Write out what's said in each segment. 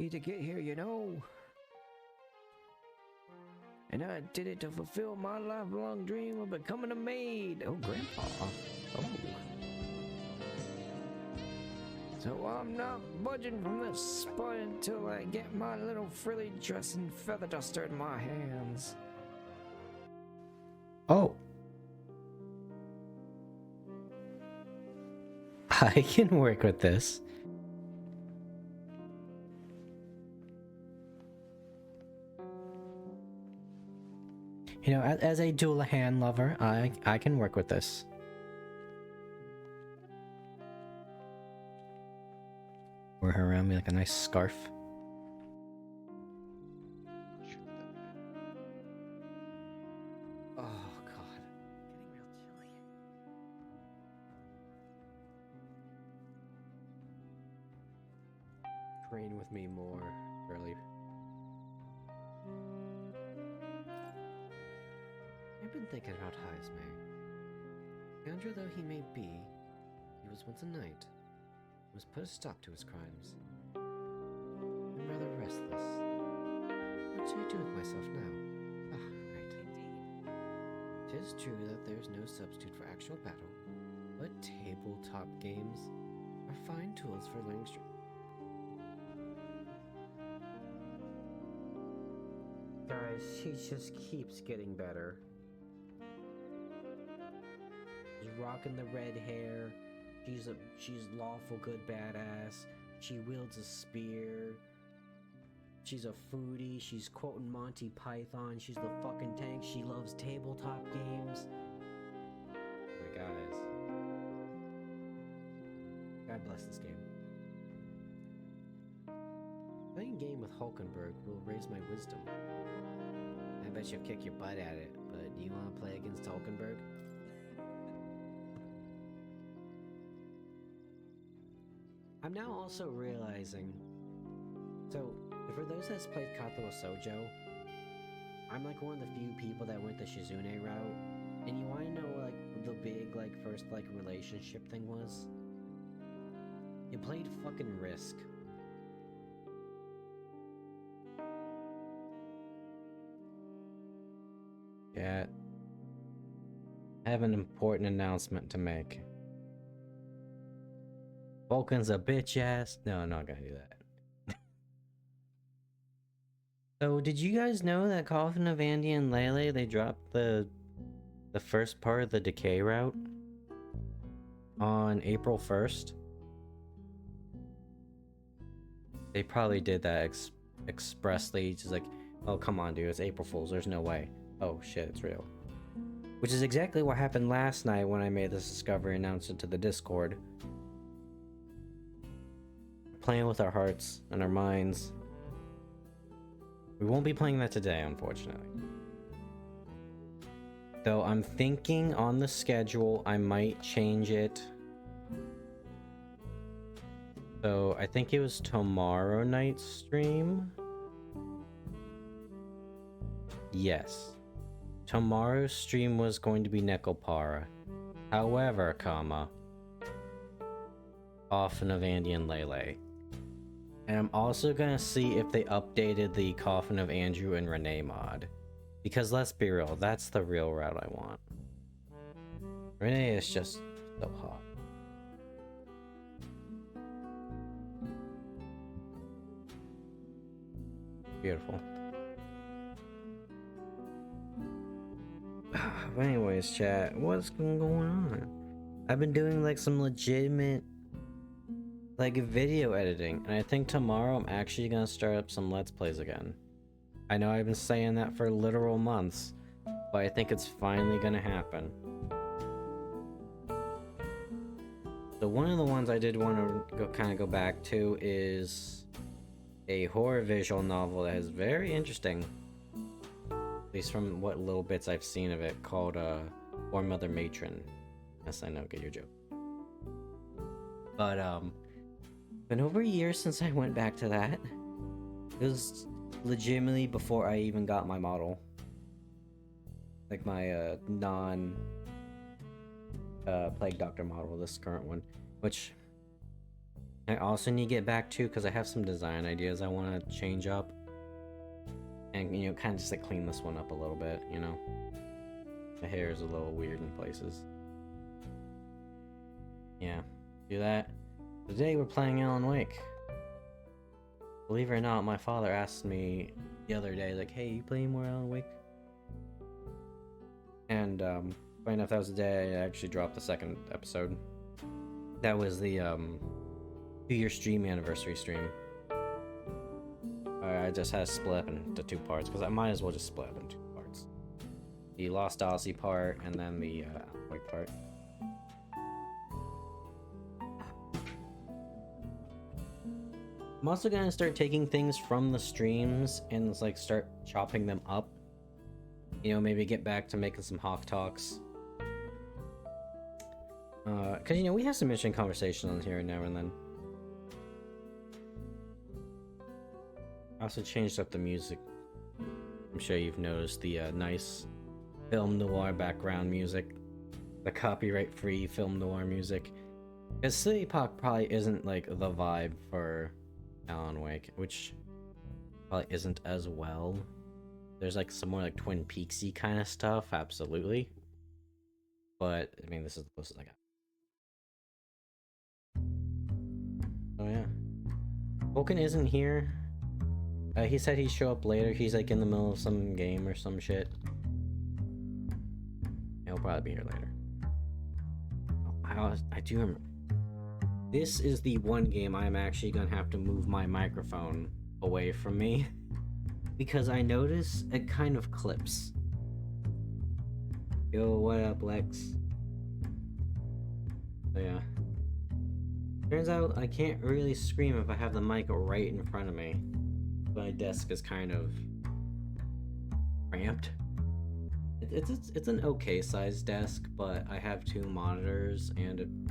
to get here, you know. And I did it to fulfill my lifelong dream of becoming a maid. Oh, Grandpa. Oh. So I'm not budging from this spot until I get my little frilly dress and feather duster in my hands. Oh. I can work with this. You know, as a dual hand lover, I can work with this. Wear her around me like a nice scarf. Oh, God. Getting real chilly. Train with me more, Curly. I've been thinking about Heisme. Scoundrel though he may be, he was once a knight. He must put a stop to his crimes. I'm rather restless. What should I do with myself now? Ah, right. Indeed. 'Tis true that there's no substitute for actual battle, but tabletop games are fine tools for learning Guys, she just keeps getting better. She's rocking the red hair. She's lawful good badass. She wields a spear. She's a foodie. She's quoting Monty Python. She's the fucking tank. She loves tabletop games. My guys. God bless this game. Playing a game with Hulkenberg will raise my wisdom. I bet you'll kick your butt at it, but do you want to play against Hulkenberg? I'm now also realizing, so for those that's played Kato Sojo, I'm like one of the few people that went the Shizune route, and you want to know like the big like first like relationship thing was? You played fucking Risk. Yeah. I have an important announcement to make. Vulcan's a bitch ass. No, I'm not gonna do that. So, did you guys know that Coffin of Andy and Lele, they dropped the first part of the Decay route on April 1st? They probably did that expressly, just like, oh come on dude, it's April Fool's, there's no way. Oh shit, it's real. Which is exactly what happened last night when I made this discovery and announced it to the Discord. Playing with our hearts and our minds. We won't be playing that today, unfortunately. Though I'm thinking on the schedule I might change it. So I think it was tomorrow night's stream. Yes. Tomorrow's stream was going to be Nekopara. However, Coffin of Andy and Lele. And I'm also gonna see if they updated the Coffin of Andrew and Renee mod. Because let's be real, that's the real route I want. Renee is just so hot. Beautiful. But anyways, chat, what's going on? I've been doing like some legitimate like video editing, and I think tomorrow I'm actually gonna start up some Let's Plays again. I know I've been saying that for literal months, but I think it's finally gonna happen. So one of the ones I did want to kind of go back to is a horror visual novel that is very interesting. At least from what little bits I've seen of it, called War Mother Matron. Yes, I know, get your joke. But been over a year since I went back to that. It was legitimately before I even got my model. Like my non Plague Doctor model, this current one, which I also need to get back to, because I have some design ideas I want to change up. And, you know, kind of just like clean this one up a little bit, you know? The hair is a little weird in places. Yeah, do that. Today we're playing Alan Wake. Believe it or not, my father asked me the other day, like, hey, you playing more Alan Wake? And, funny enough, that was the day I actually dropped the second episode. That was the, 2-year stream anniversary stream. I just had to split up into 2 parts, because I might as well just split up into 2 parts. The Lost Odyssey part, and then the, Alan Wake part. I'm also gonna start taking things from the streams and like start chopping them up. You know, maybe get back to making some Hawk Talks. Cause you know, we have some interesting conversations here now and then. I also changed up the music. I'm sure you've noticed the nice film noir background music. The copyright-free film noir music. Cause City Pop probably isn't like the vibe for Alan Wake, which probably isn't as well. There's like some more like Twin Peaksy kind of stuff, absolutely. But I mean, this is the closest I got. Oh yeah, Vulcan isn't here. He said he'd show up later. He's like in the middle of some game or some shit. He'll probably be here later. Oh, I do remember. This is the one game I'm actually gonna have to move my microphone away from me because I notice it kind of clips. Yo, what up, Lex? So yeah. Turns out I can't really scream if I have the mic right in front of me. My desk is kind of cramped. It's an okay sized desk, but I have 2 monitors and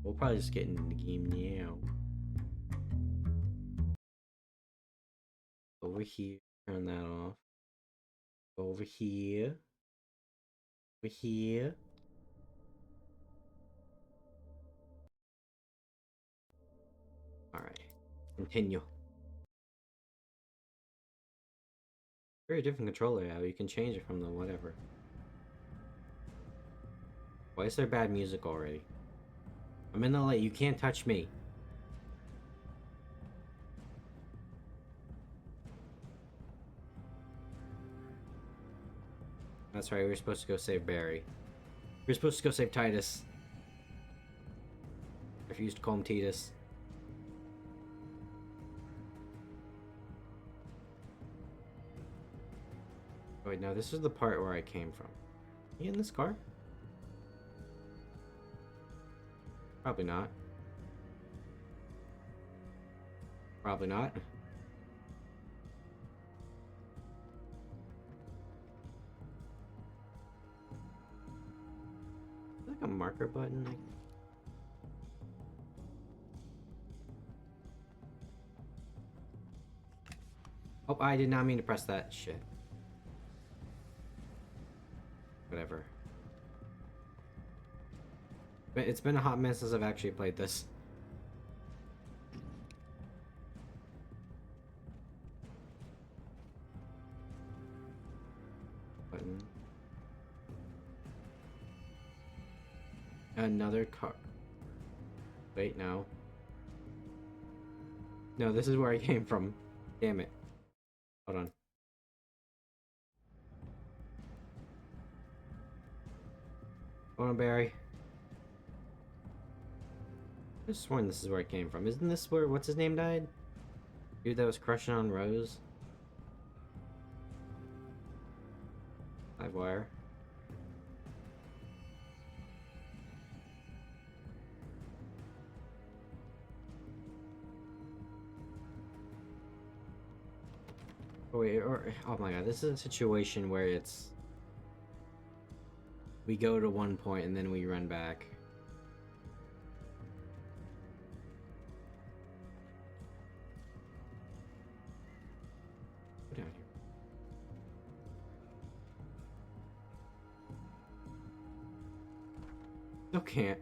we'll probably just get into the game now. Over here, turn that off. Over here. Over here. Alright. Continue. Very different controller now. You can change it from the whatever. Why is there bad music already? I'm in the light. You can't touch me. That's right. We were supposed to go save Barry. We were supposed to go save Titus. I refused to call him Titus. Oh, wait, no. This is the part where I came from. You in this car? Probably not. Probably not. Like a marker button. Oh, I did not mean to press that shit. Whatever. But it's been a hot minute since I've actually played this. Button. Another car. Wait, no. No, this is where I came from. Damn it. Hold on. Hold on, Barry. I just sworn this is where it came from. Isn't this where what's his name died? Dude that was crushing on Rose. Live wire. Oh wait, or oh my god, this is a situation where it's we go to one point and then we run back. Go down here. The still can't.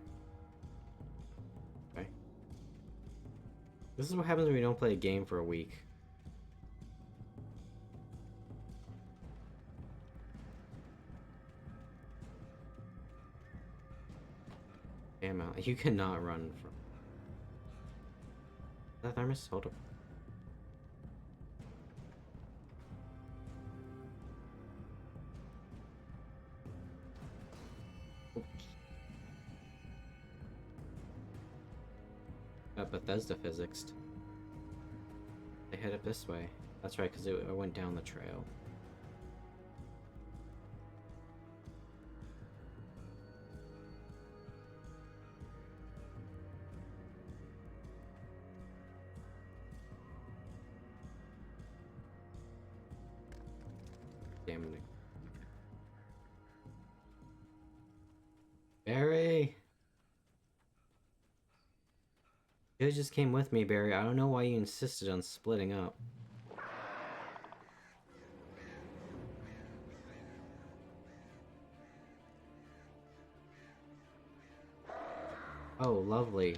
Okay. This is what happens when we don't play a game for a week. Damn, you cannot run from that thermos. Hold up. Bethesda physics. They head up this way. That's right, because it went down the trail. Damn it. Barry! You just came with me, Barry. I don't know why you insisted on splitting up. Oh, lovely.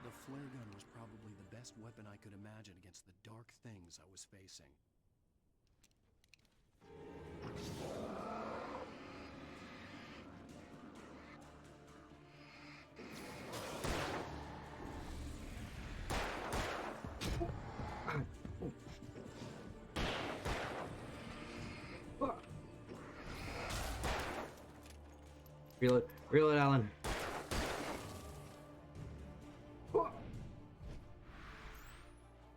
The flare gun was probably the best weapon I could imagine against the dark things I was facing. Reel it, Alan.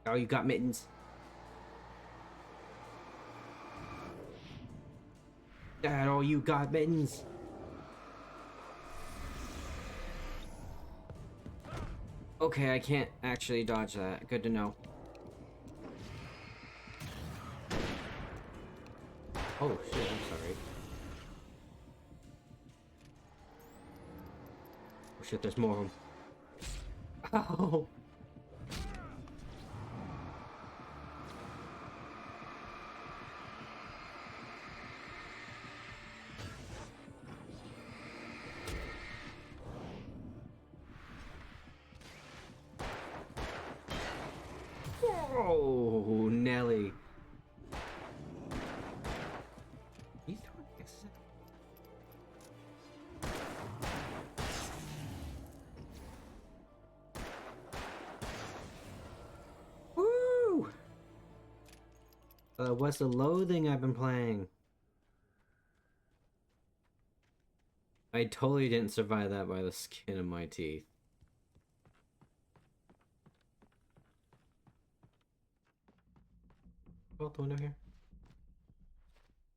Oh, you got mittens. Dad, oh, you got mittens. Okay, I can't actually dodge that. Good to know. Oh shit, I'm sorry. Oh shit, there's more of them. Ow! Oh, Nelly. You throwing X's at- Woo! What's the loathing I've been playing? I totally didn't survive that by the skin of my teeth. Go out the window here.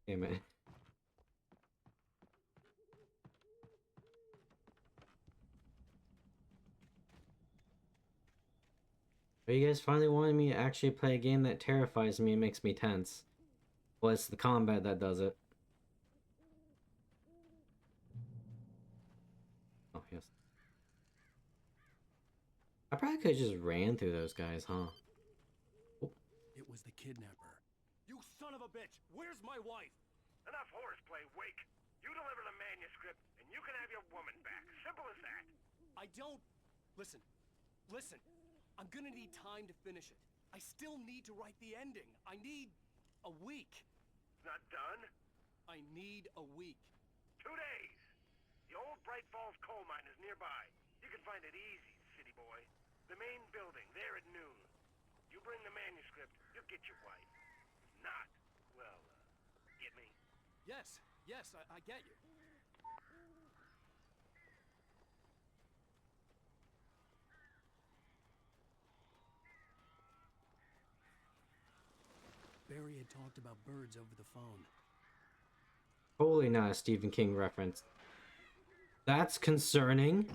Damn it. Are you guys finally wanting me to actually play a game that terrifies me and makes me tense? Well, it's the combat that does it. Oh, yes. I probably could have just ran through those guys, huh? Oh. It was the kidnapper. You son of a bitch! Where's my wife? Enough horseplay, Wake. You deliver the manuscript, and you can have your woman back. Simple as that. I don't... Listen. Listen. I'm gonna need time to finish it. I still need to write the ending. I need a week. Not done? I need a week. 2 days. The old Bright Falls coal mine is nearby. You can find it easy, city boy. The main building, there at noon. You bring the manuscript, you'll get your wife. If not, well, get me? Yes, I get you. Barry had talked about birds over the phone. Totally not a Stephen King reference. That's concerning.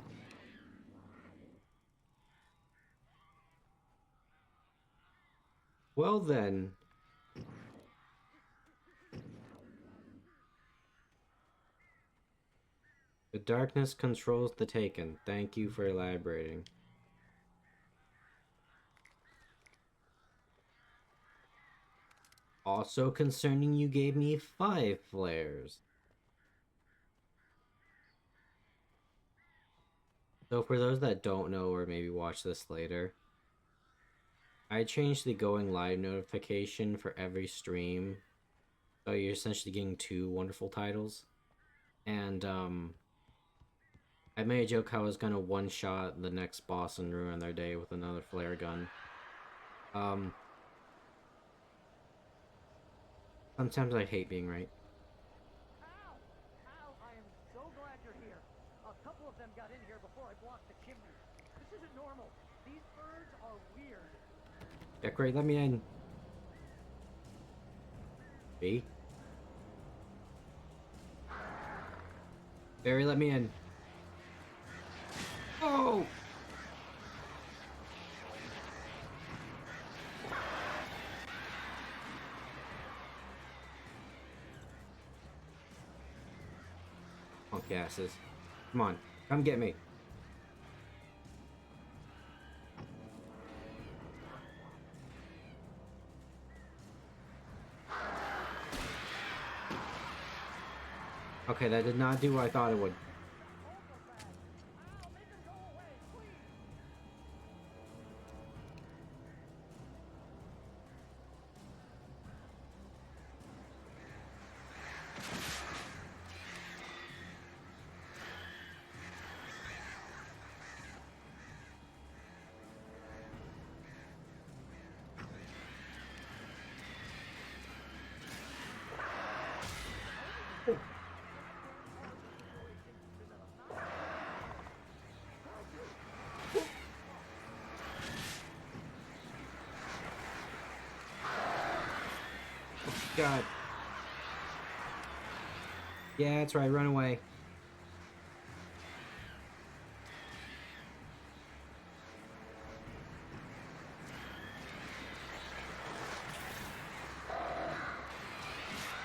Well then. The darkness controls the taken. Thank you for elaborating. Also concerning, you gave me 5 flares. So for those that don't know or maybe watch this later, I changed the going live notification for every stream. So you're essentially getting 2 wonderful titles. And I made a joke how I was gonna one-shot the next boss and ruin their day with another flare gun. Sometimes I hate being right. Al! Al, I am so glad you're here. A couple of them got in here before I blocked the chimney. This isn't normal. These birds are weird. Yeah, great, let me in. B? Barry, let me in. Oh! Punk asses. Come on, come get me. Okay, that did not do what I thought it would. Al, make them go away, please! God. Yeah, that's right, run away.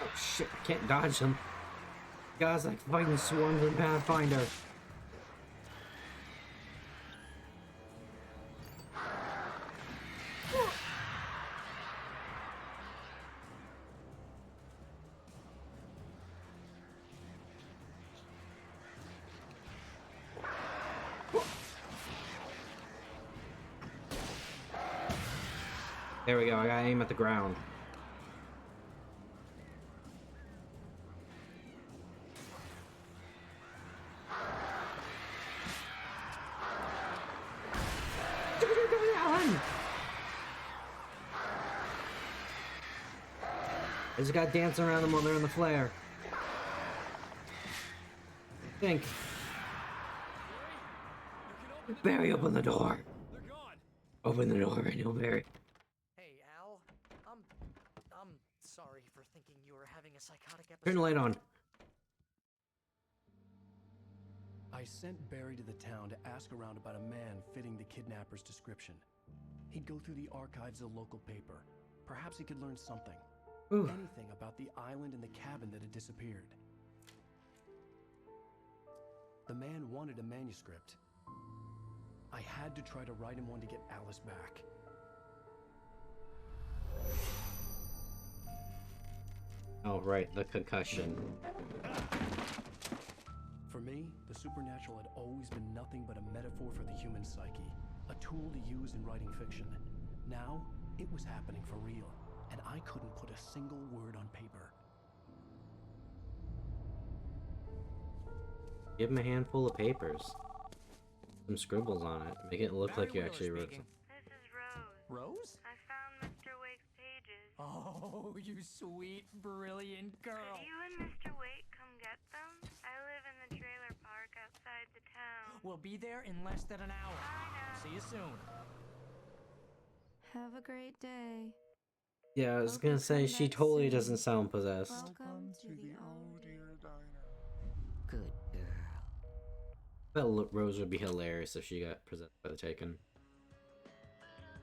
Oh shit, I can't dodge them. Guys like fighting swarms in Pathfinder. There we go, I gotta aim at the ground. I just gotta dance around them while they're in the flare. Think. Barry, open the door. They're gone. Open the door right now, Barry. Hey, Al. I'm sorry for thinking you were having a psychotic episode. Turn the light on. I sent Barry to the town to ask around about a man fitting the kidnapper's description. He'd go through the archives of the local paper. Perhaps he could learn something. Ooh. Anything about the island and the cabin that had disappeared. The man wanted a manuscript. I had to try to write him one to get Alice back. Oh, right, the concussion. For me, the supernatural had always been nothing but a metaphor for the human psyche, a tool to use in writing fiction. Now, it was happening for real, and I couldn't put a single word on paper. Give him a handful of papers. Some scribbles on it. Make it look like you actually wrote something. This is Rose. Rose? I found Mr. Wake's pages. Oh, you sweet, brilliant girl. Could you and Mr. Wake come get them? I live in the trailer park outside the town. We'll be there in less than an hour. Bye now. See you soon. Have a great day. Yeah, I was gonna say, she totally doesn't sound possessed. Welcome to the old dear diner. Good girl. I bet Rose would be hilarious if she got possessed by the Taken.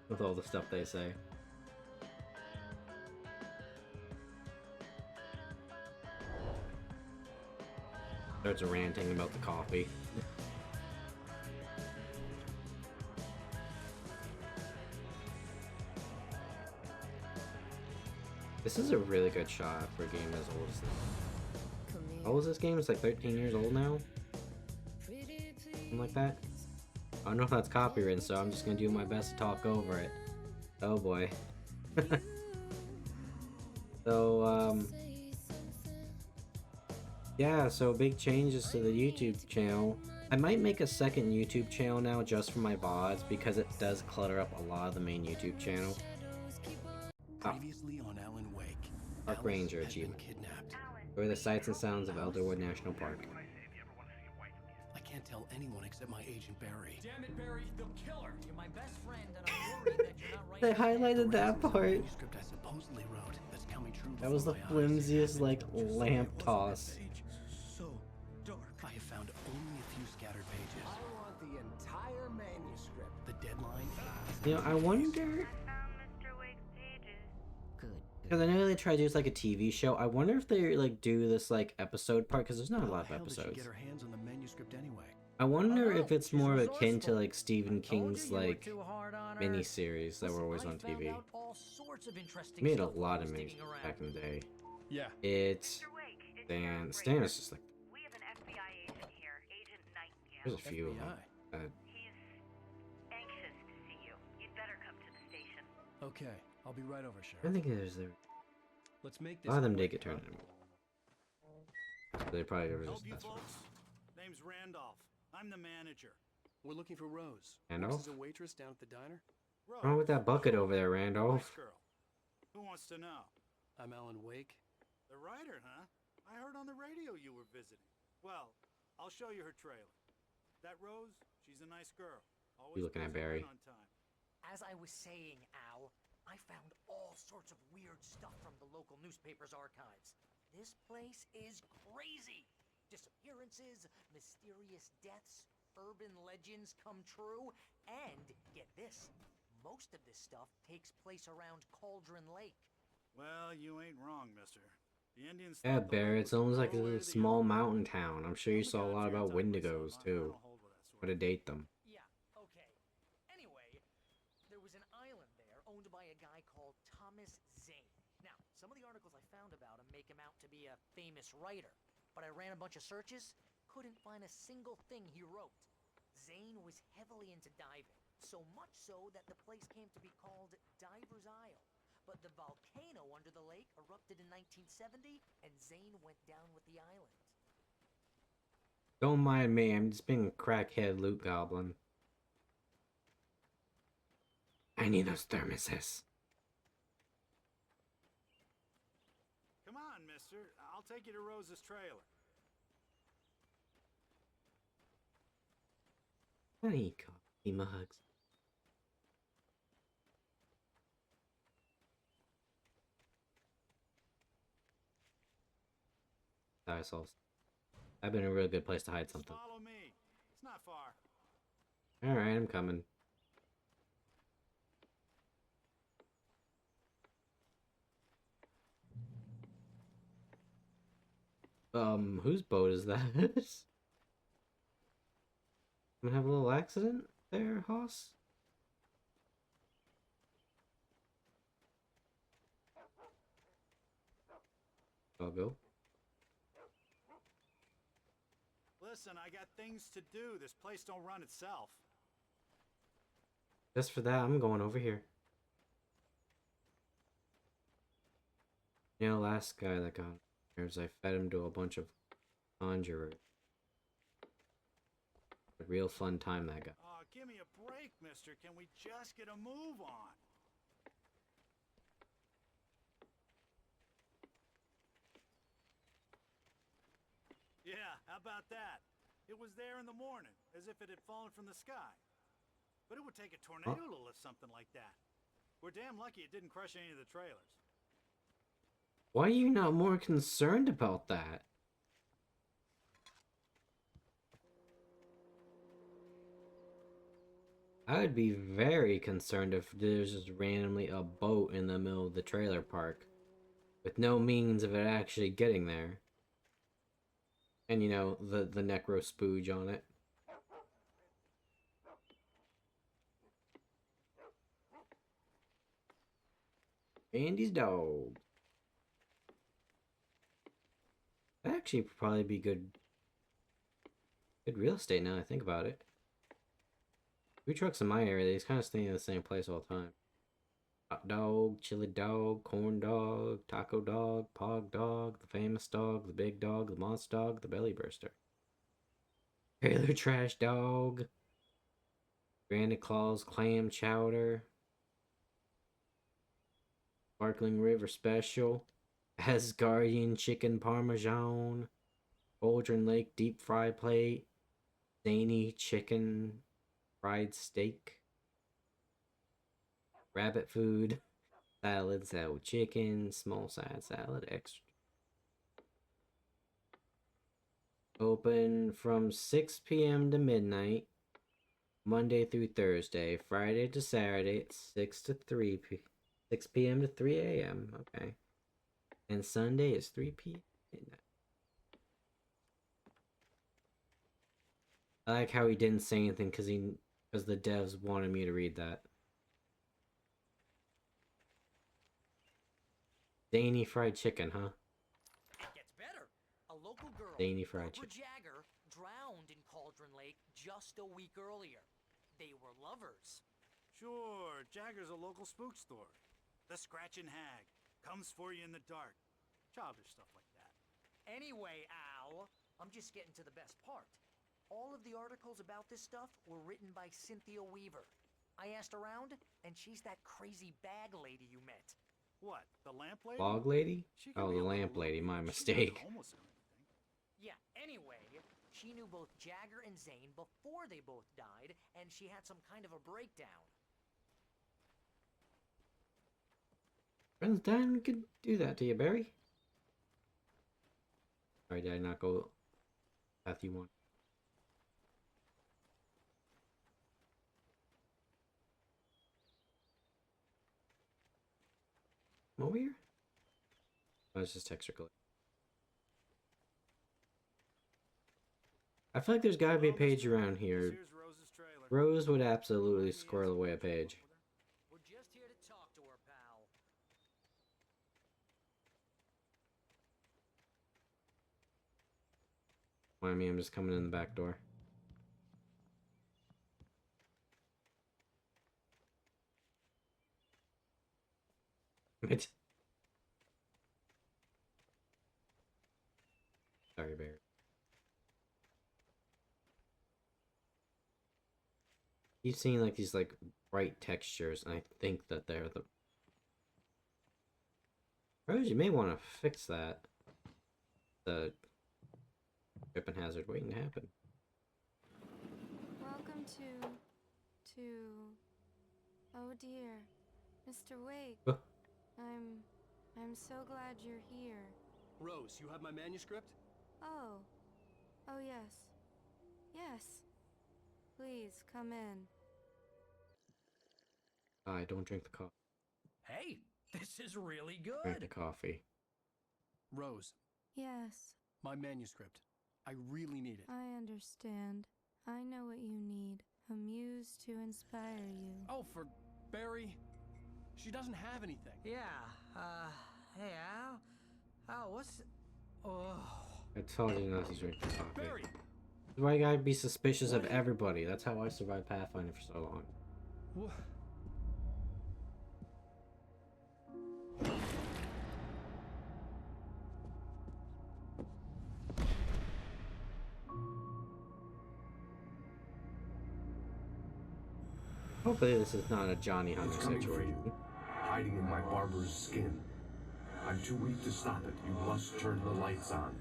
With all the stuff they say. Starts ranting about the coffee. This is a really good shot for a game as old as this. How old is this game? It's like 13 years old now? Something like that? I don't know if that's copywritten, so I'm just gonna do my best to talk over it. Oh boy. So, yeah, so big changes to the YouTube channel. I might make a second YouTube channel now just for my VODs because it does clutter up a lot of the main YouTube channel. Oh, Previously on Alan Wake, Park Alice Ranger has been achievement. kidnapped. Enjoy the sights and sounds of Elderwood National Park. I can't tell anyone except my agent Barry. Damn it, Barry, they'll kill her. You're my best friend, and I'm worried that you're not They right. highlighted that part. Manuscript I supposedly wrote that's coming true. That was the before my eyes. flimsiest, like, lamp toss. So dark. I have found only a few scattered pages. I want the entire manuscript. The deadline. You know, I wonder, I found Mr. Wake's pages. Good. because I know they try to do this like a TV show. I wonder if they like do this like episode part because there's not a How lot the of hell did she episodes. get her hands on the manuscript anyway? I wonder if it's She's more akin to resourceful. like Stephen King's Told you like were too hard on her. mini-series that were always Listen, on I found TV. out all sorts of interesting Made a stuff lot while of I was movies digging around. back in the day. Yeah. It's Mr. Wake, it's Stan. Stan Stan is just like, We have an FBI agent here, Agent Nightingale. there's a few of them. FBI. He's anxious to see you. You'd better come to the station. Okay, I'll be right over, I Sheriff. think there's a Let's make this. lot of them did quick, get turned huh? in. They probably were Help just you that's folks? Name's Randolph. I'm the manager. We're looking for Rose. Randolph? Rose is a waitress down at the diner. Rose. What's wrong with that bucket over there, Nice Randolph? girl. Who wants to know? I'm Alan Wake. The writer, huh? I heard on the radio you were visiting. Well, I'll show you her trailer. That Rose, she's a nice girl. Always looking at pays her Barry. rent on time. As I was saying, Al, I found all sorts of weird stuff from the local newspaper's archives. This place is crazy. Disappearances, mysterious deaths, urban legends come true, and get this, most of this stuff takes place around Cauldron Lake. Well, you ain't wrong, mister. The Indians Yeah, thought the Barry, lake it's was almost like all the way a to the small end. mountain town. I'm sure you Look saw a out lot for your about tongue, Wendigos myself. I too. don't hold with that sort What to of date them. Yeah, okay. Anyway, there was an island there owned by a guy called Thomas Zane. Now, some of the articles I found about him make him out to be a famous writer, but I ran a bunch of searches, couldn't find a single thing he wrote. Zane was heavily into diving, so much so that the place came to be called Diver's Isle. But the volcano under the lake erupted in 1970, and Zane went down with the island. Don't mind me, I'm just being a crackhead loot goblin. I need those thermoses. Come on, mister. I'll take you to Rose's trailer. I need coffee mugs. Sorry, souls. I've been in a real good place to hide Just something. follow me. It's not far. Alright, I'm coming. Whose boat is that? Gonna have a little accident there, Hoss? I'll go. Listen, I got things to do. This place don't run itself. Just for that, I'm going over here. You know, last guy that got here is I fed him to a bunch of conjurers. A real fun time, that guy. Oh, give me a break, mister. Can we just get a move on? Yeah, how about that? It was there in the morning, as if it had fallen from the sky. But it would take a tornado to lift something like that. We're damn lucky it didn't crush any of the trailers. Why are you not more concerned about that? I would be very concerned if there's just randomly a boat in the middle of the trailer park with no means of it actually getting there. And you know, the necro spooge on it. Andy's dog. That'd actually probably be good real estate now I think about it. Food trucks in my area, they kind of stay in the same place all the time. Hot dog, chili dog, corn dog, taco dog, pog dog, the famous dog, the big dog, the monster dog, the belly burster. Trailer trash dog. Granite Claws clam chowder. Sparkling River special. Asgardian chicken parmesan. Cauldron Lake deep fry plate. Zany chicken fried steak. Rabbit food. Salad with chicken. Small side salad extra. Open from 6 p.m. to midnight. Monday through Thursday. Friday to Saturday. 6 p.m. to 3 a.m. Okay. And Sunday is 3 p.m. midnight. I like how he didn't say anything because the devs wanted me to read that. Zany fried chicken, huh? It gets better. A local girl, Zany fried Barbara chicken. Jagger, drowned in Cauldron Lake just a week earlier. They were lovers. Sure, Jagger's a local spook store. The Scratchin' Hag comes for you in the dark. Childish stuff like that. Anyway, Al, I'm just getting to the best part. All of the articles about this stuff were written by Cynthia Weaver. I asked around, and she's that crazy bag lady you met. What, the lamp lady? Log lady? She can Oh, be the a little lamp lady, loopy, my but she mistake. doesn't almost know anything. Yeah, anyway, she knew both Jagger and Zane before they both died, and she had some kind of a breakdown. Friends dying could do that to you, Barry. Sorry, did I not go path you want? Over here? Oh, it's just text recording. I feel like there's gotta be a page around here. Here's Rose's trailer. Rose would absolutely squirrel away a page. We're just here to talk to her, pal. Mind me, I'm just coming in the back door. Sorry, Bear. Keep seeing like these like bright textures, and I think that they're the. Rose, you may want to fix that. The tripping hazard waiting to happen. Welcome to... Oh dear. Mr. Wake. Oh. I'm so glad you're here. Rose, you have my manuscript? Oh. Oh yes. Yes. Please, come in. I don't drink the coffee. Hey, this is really Drink the good. coffee. Rose, Yes, my manuscript. I really need it. I understand. I know what you need. A muse to inspire you. Oh, for Barry. She doesn't have anything. Yeah, hey, Al? Al, what's... Oh... I told you not to drink the coffee. Barry! That's why you gotta be suspicious of everybody. That's how I survived Pathfinder for so long. What? Hopefully this is not a Johnny Hunter It's coming for situation. you, hiding in my barber's skin. I'm too weak to stop it. You must turn the lights on.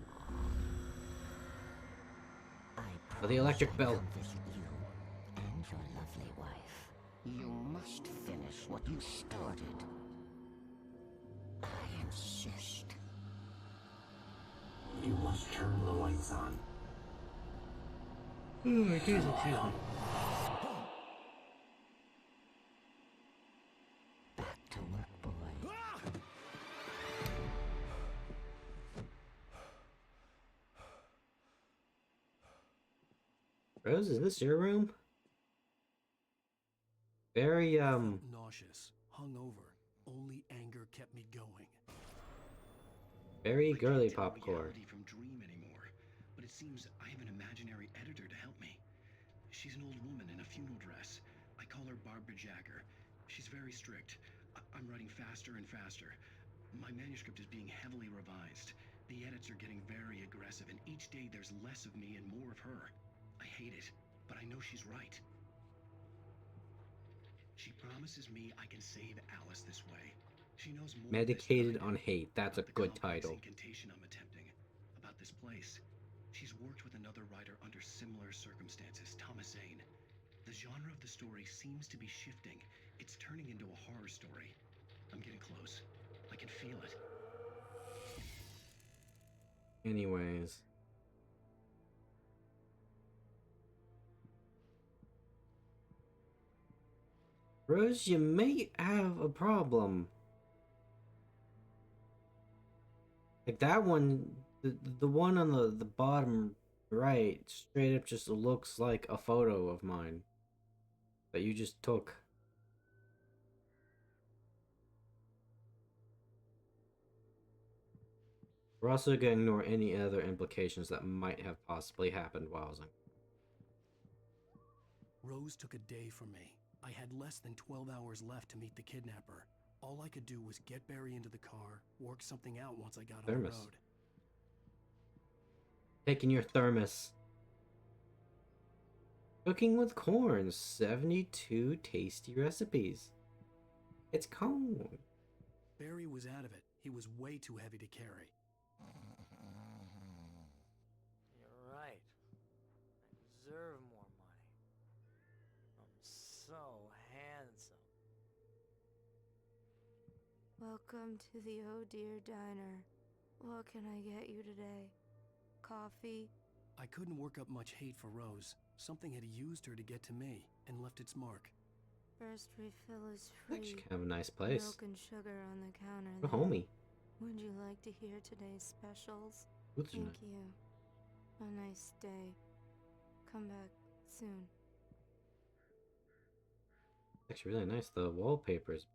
Oh, the electric bell. Visit you and your lovely wife. You must finish what you started. I insist. You must turn the lights on. Oh, excuse me. Back to work, boy. Rose, is this your room? Very, I felt nauseous, hungover. Only anger kept me going. very I girly can't tell popcorn. reality from dream anymore, but it seems I have an imaginary editor to help me. She's an old woman in a funeral dress, Barbara Jagger. She's very strict. I'm writing faster and faster. My manuscript is being heavily revised. The edits are getting very aggressive, and each day there's less of me and more of her. I hate it, but I know she's right. She promises me I can save Alice this way. She knows more Medicated on Hate. That's a good title. incantation I'm attempting. About this place. She's worked with another writer under similar circumstances, Thomas Zane. The genre of the story seems to be shifting. It's turning into a horror story. I'm getting close. I can feel it. Anyways. Rose, you may have a problem. Like that one, the one on the bottom right, straight up just looks like a photo of mine that you just took. We're also going to ignore any other implications that might have possibly happened while I was in. Rose took a day from me. I had less than 12 hours left to meet the kidnapper. All I could do was get Barry into the car, work something out once I got on the road. Taking your thermos. Cooking with corn. 72 tasty recipes. It's cold. Barry was out of it. He was way too heavy to carry. You're right. I deserve more money. I'm so handsome. Welcome to the Oh Dear Diner. What can I get you today? Coffee? I couldn't work up much hate for Rose. Something had used her to get to me and left its mark. First refill is free. Actually, kind of a nice place. Milk and sugar on the counter A there. homie. Would you like to hear today's specials? What's Thank nice? you. A nice day. Come back soon. Actually, really nice. The wallpapers.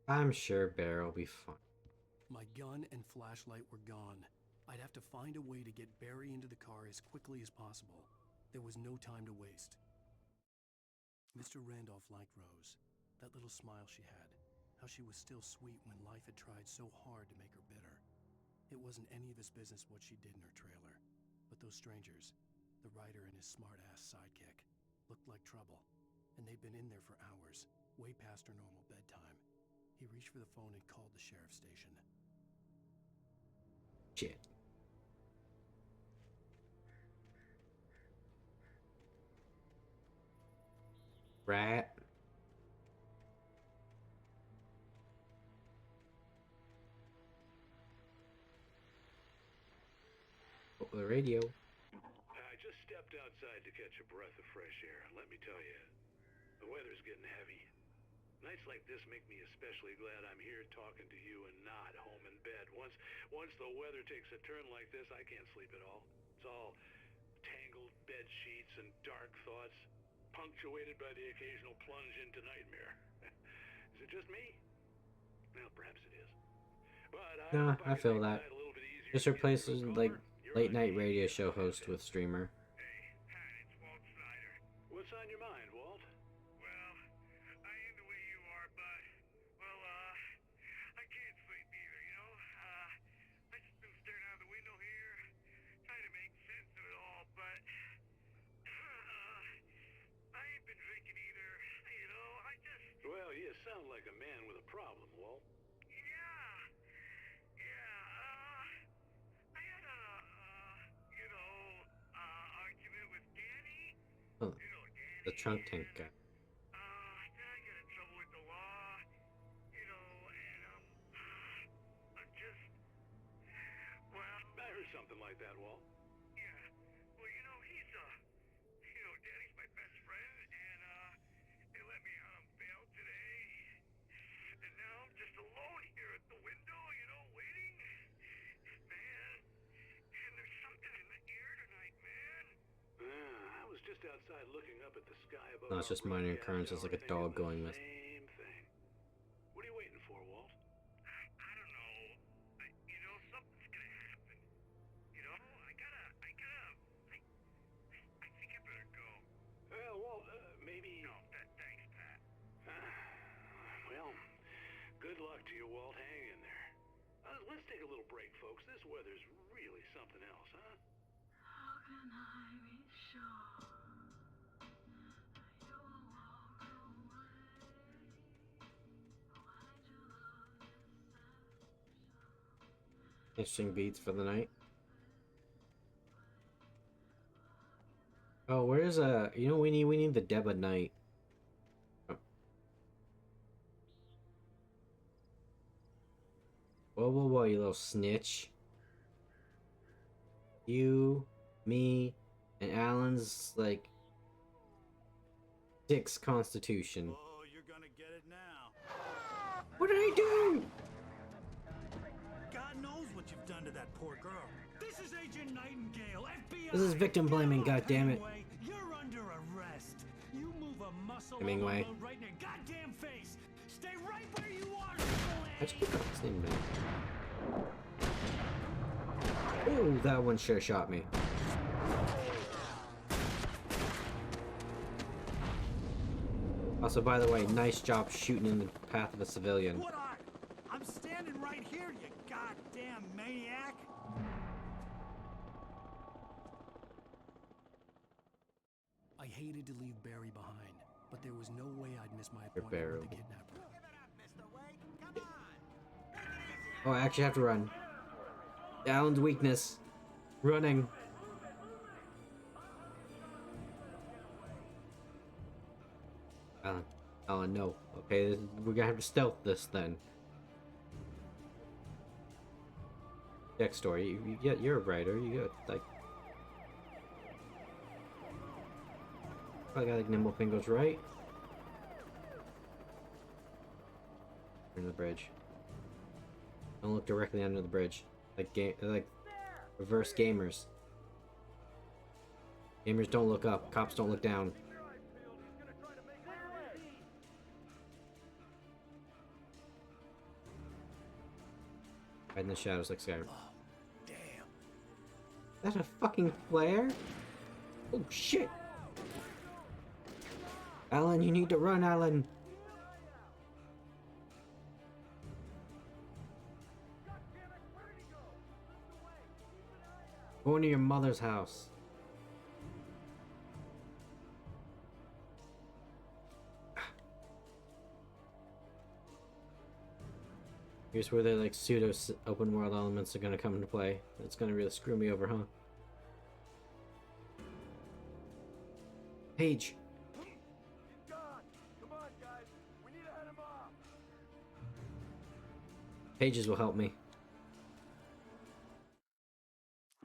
I'm sure Bear will be fine. My gun and flashlight were gone. I'd have to find a way to get Barry into the car as quickly as possible. There was no time to waste. Mr. Randolph liked Rose. That little smile she had. How she was still sweet when life had tried so hard to make her bitter. It wasn't any of his business what she did in her trailer. But those strangers, the writer and his smart-ass sidekick, looked like trouble. And they'd been in there for hours, way past her normal bedtime. He reached for the phone and called the sheriff's station. Shit. Rat. Oh, the radio. I just stepped outside to catch a breath of fresh air, and let me tell you, the weather's getting heavy. Nights like this make me especially glad I'm here talking to you and not home in bed. Once the weather takes a turn like this, I can't sleep at all. It's all tangled bed sheets and dark thoughts, punctuated by the occasional plunge into nightmare. Is it just me? Well, perhaps it is. But Nah, I feel that. Just replaces like late night radio show host with streamer. What's on your mind, Walt? Well, I am the way you are, but, well, I can't sleep either, you know? I just been staring out the window here, trying to make sense of it all, but, I ain't been drinking either, you know? Well, you sound like a man with a problem, Walt. I had a, argument with Danny. Oh, the trunk tank guy. Then I got in trouble with the law, you know, and, I'm just, well... I heard something like that, Walt. Yeah, well, you know, he's, Danny's my best friend, and, they let me out on bail today, and now I'm just alone here at the window, you know, waiting. Man, and there's something in the air tonight, man. I was just outside looking up at the sky above. No, it's just minor occurrences like a dog going missing. Same thing. What are you waiting for, Walt? I don't know. You know, something's gonna break, folks. This weather's really something else, huh? How can I be sure you will walk away? Why'd you love deception? Interesting beats for the night. Oh, where's you know, we need the Deba Knight. Oh. Whoa, whoa, whoa, you little snitch. You, me, and Alan's like 6 constitution. Oh, you're gonna get it now. What did I do? God knows what you've done to that poor girl. This is Agent Nightingale, FBI. This is victim blaming, goddammit. You're under arrest. You move a muscle Hemingway. right in your goddamn face. Stay right where you are. How'd you pick up his name now? Oh, that one sure shot me. Also, by the way, nice job shooting in the path of a civilian. What are? I'm standing right here, you goddamn maniac. I hated to leave Barry behind, but there was no way I'd miss my You're appointment with the bearable. kidnapper. Oh, I actually have to run. Alan's weakness. Running. Alan, no. Okay, we're gonna have to stealth this then. Next story. You're a writer. You got like. I got like nimble fingers, right? Under the bridge. Don't look directly under the bridge. Like reverse gamers. Gamers don't look up. Cops don't look down. Hide in the shadows like Skyrim. Oh, damn. Is that a fucking flare? Oh shit! Alan, you need to run, Alan! Going to your mother's house. Here's where the like pseudo open world elements are gonna come into play. It's gonna really screw me over, huh? Paige. He's gone. Come on, guys. We need to head him off. Pages will help me.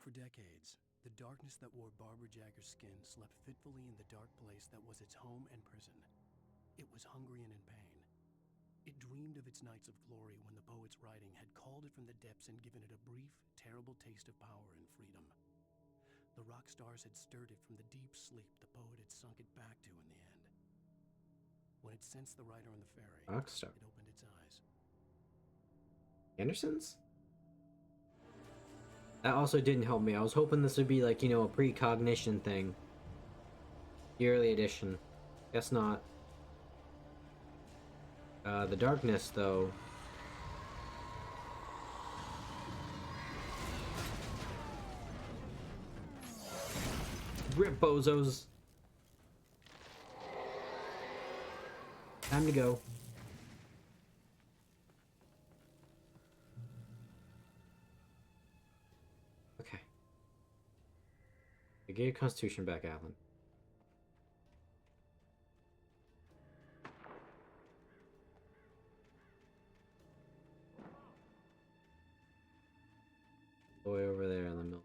For decades, the darkness that wore Barbara Jagger's skin slept fitfully in the dark place that was its home and prison. It was hungry and in pain. It dreamed of its nights of glory when the poet's writing had called it from the depths and given it a brief, terrible taste of power and freedom. The rock stars had stirred it from the deep sleep the poet had sunk it back to in the end. When it sensed the writer on the ferry, Rockstar. it opened its eyes. Anderson's? That also didn't help me. I was hoping this would be like, you know, a precognition thing. The early edition. Guess not. The darkness, though. Rip bozos. Time to go. Okay. Get your constitution back, Alan. Way over there in the middle.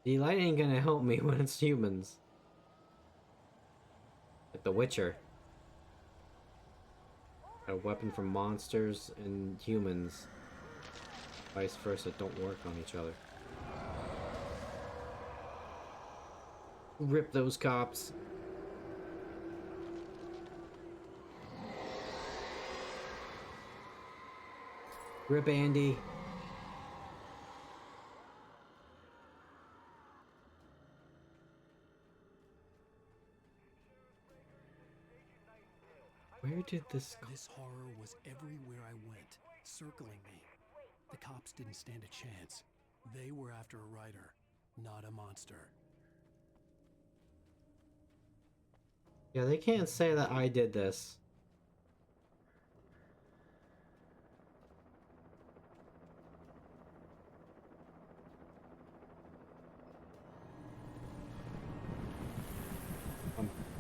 The light ain't gonna help me when it's humans. Like The Witcher. A weapon from monsters and humans. Vice versa, don't work on each other. Rip those cops. Rip Andy. Where Where did this go? This horror was everywhere I went, circling me. The cops didn't stand a chance. They were after a writer, not a monster. Yeah, they can't say that I did this.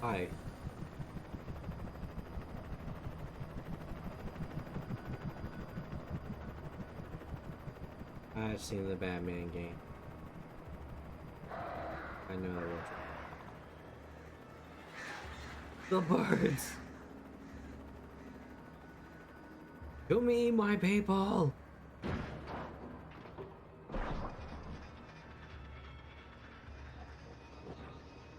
Hi. I've seen the Batman game. I know it was. The birds! To me, my people!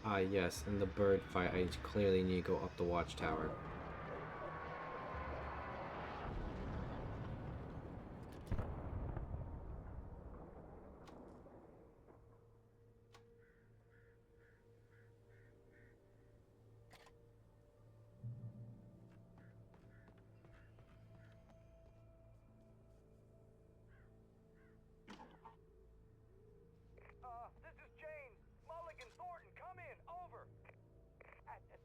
Ah, yes, in the bird fight, I clearly need to go up the watchtower. This is James. Mulligan, Thornton, come in. Over.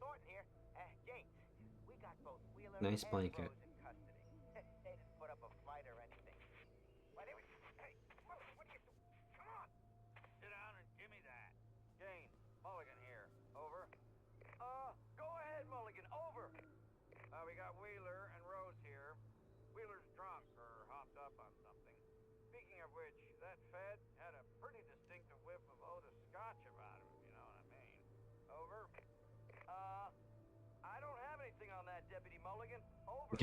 Thornton here. James, we got both Wheeler Nice and blanket. Rose in custody. They didn't put up a fight or anything. Why, they were... Hey, what are you... Come on. Sit down and give me that. James, Mulligan here. Over. Go ahead, Mulligan. Over. We got Wheeler and Rose here. Wheeler's drunk or hopped up on something. Speaking of which, that Fed had a pretty distinctive whiff of Otis Scotch about him, if you know what I mean. Over. I don't have anything on that, Deputy Mulligan. Over.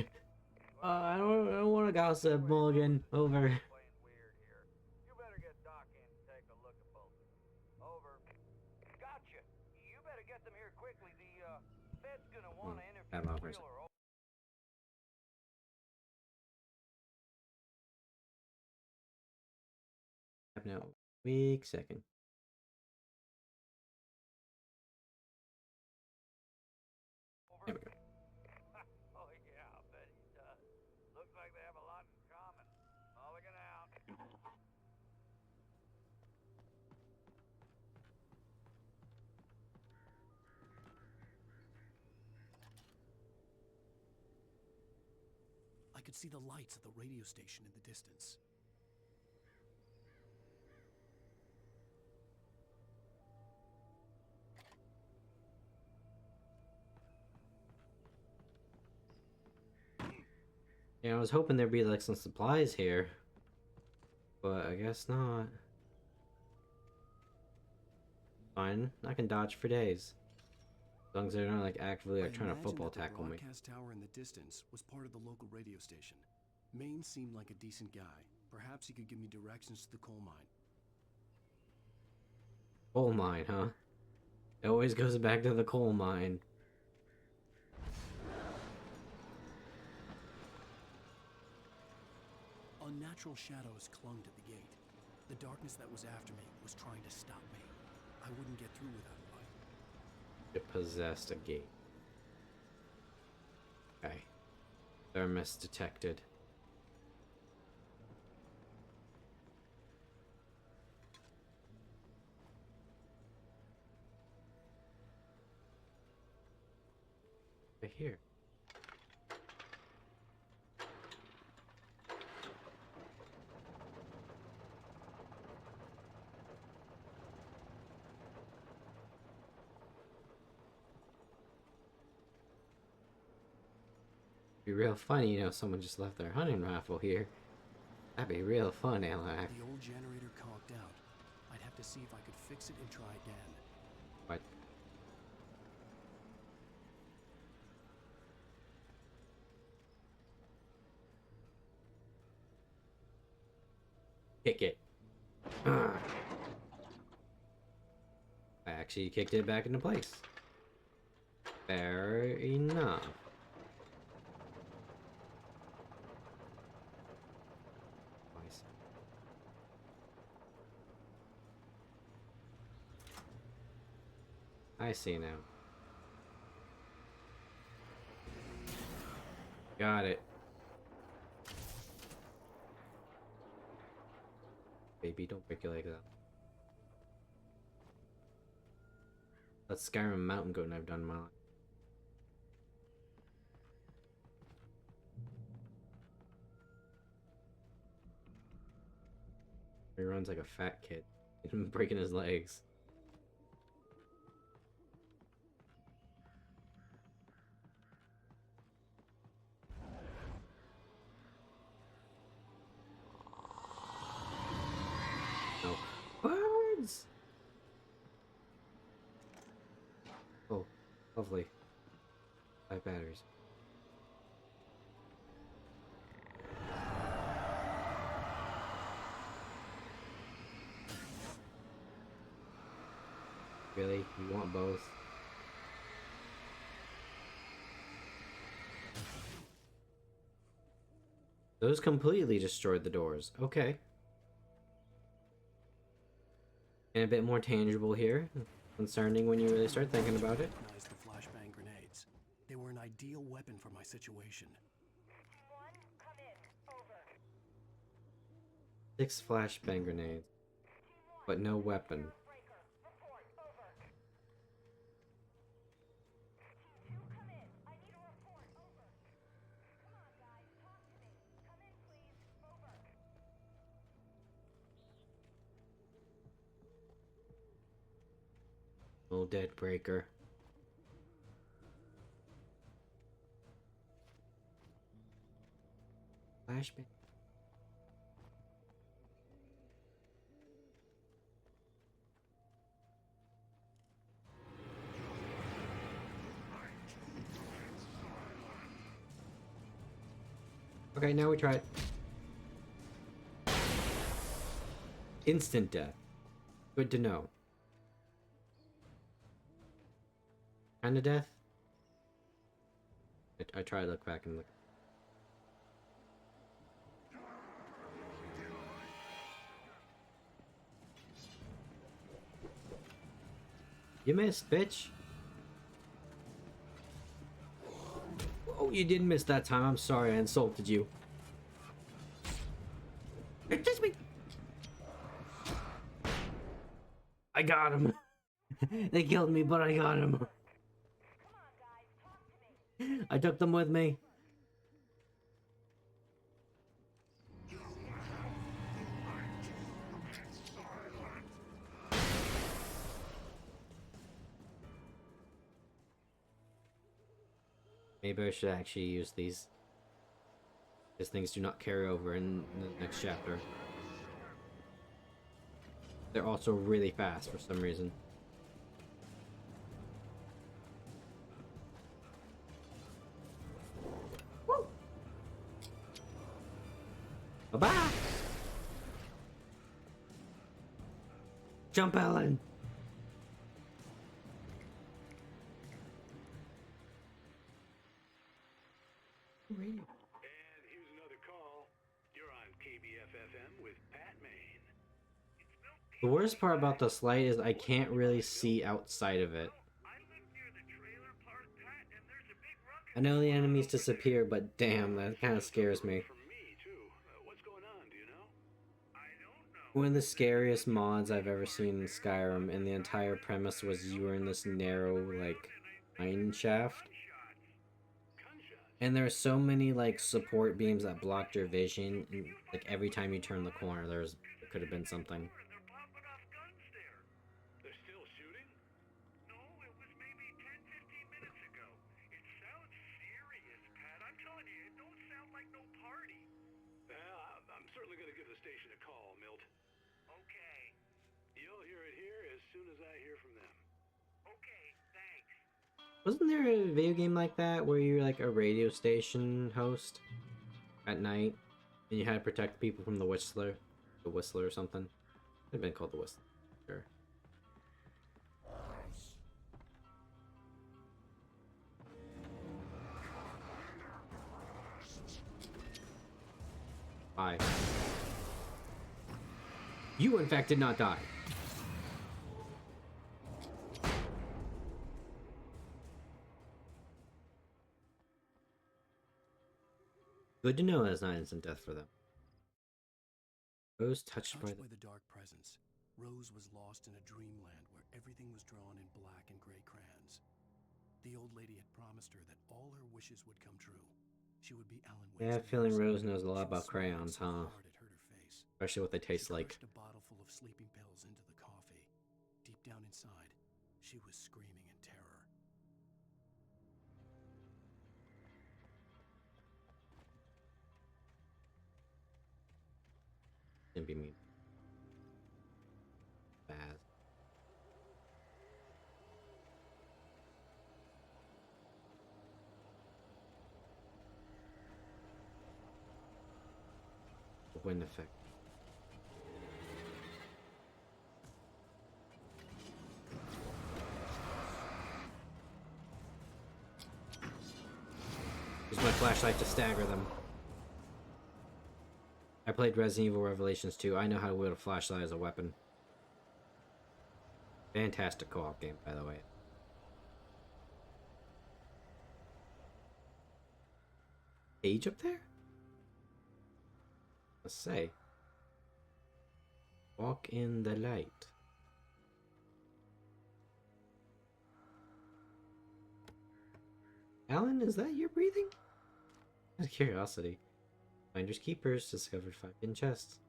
I don't want to gossip, Mulligan. Over. Playing weird here. You better get Doc in to take a look at both of them. Over. Gotcha. You better get them here quickly. The Fed's gonna want to interview Wheeler. No, weak second. There we go. Oh yeah, I'll bet he does. Looks like they have a lot in common. Mulligan out. I could see the lights of the radio station in the distance. Yeah, I was hoping there'd be like some supplies here, but I guess not. Fine, I can dodge for days. As long as they're not like actively like trying to football tackle me. The broadcast tower in the distance was part of the local radio station. Maine seemed like a decent guy. Perhaps he could give me directions to the coal mine. Coal mine, huh? It always goes back to the coal mine. Unnatural shadows clung to the gate. The darkness that was after me was trying to stop me. I wouldn't get through without light. It possessed a gate. Okay. Thermos detected. Right here. Be real funny, you know, someone just left their hunting rifle here. That'd be real fun, Alak. The old generator conked out. I'd have to see if I could fix it and try again. What? Kick it. I actually kicked it back into place. Fair enough. I see now. Got it. Baby, don't break your leg up. That's Skyrim mountain goat I've done in my life. He runs like a fat kid. Breaking his legs. No. Birds! Oh, lovely. 5 batteries. Really? You want both? Those completely destroyed the doors. Okay. And a bit more tangible here. Concerning when you really start thinking about it. Recognized the flashbang grenades. They were an ideal weapon for my situation. 6 flashbang grenades. But no weapon. Old dead breaker. Flashbang. Okay, now we try it. Instant death. Good to know. Kind of death? I try to look back and look. You missed, bitch. Oh, you didn't miss that time. I'm sorry, I insulted you. It's just me. I got him. They killed me, but I got him. I took them with me. Maybe I should actually use these. These things do not carry over in the next chapter. They're also really fast for some reason. Woo! Bye-bye! Jump, Ellen! And here's another call. You're on KBFFM with Pat Maine. The worst part about this light is I can't really see outside of it. I know the enemies disappear, but damn, that kind of scares me. One of the scariest mods I've ever seen in Skyrim, and the entire premise was you were in this narrow, like, mine shaft. And there are so many, like, support beams that blocked your vision, and, like, every time you turn the corner, there could have been something. They're still shooting? No, it was maybe 10-15 minutes ago. It sounds serious, Pat. I'm telling you, it don't sound like no party. Well, I'm certainly going to give the station a call, Milt. Okay. You'll hear it here as soon as I hear from them. Okay, thanks. Wasn't there a video game like that where you're like a radio station host at night and you had to protect people from the Whistler? The Whistler or something? It would have been called the Whistler. Sure. Bye. You, in fact, did not die. Good to know that's not instant death for them. Rose touched by the dark presence, Rose was lost in a dreamland where everything was drawn in black and gray crayons. The old lady had promised her that all her wishes would come true. She would be Alan Wake's Yeah, I have a feeling Rose knows a lot about crayons, huh? Especially what they taste like. She crushed a bottle full of sleeping pills into the coffee. Deep down inside, she was screaming in terror. Gonna be mean. Bad. Wind effect. Use my flashlight to stagger them. I played Resident Evil Revelations 2. I know how to wield a flashlight as a weapon. Fantastic co-op game, by the way. Cage up there? Let's say. Walk in the light. Alan, is that your breathing? Out of curiosity. Finders Keepers discovered 5 hidden chests.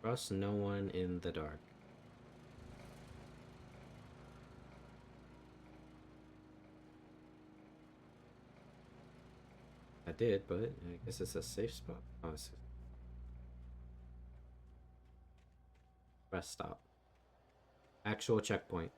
Trust no one in the dark. I did, but I guess it's a safe spot. Oh, it's press stop. Actual checkpoint.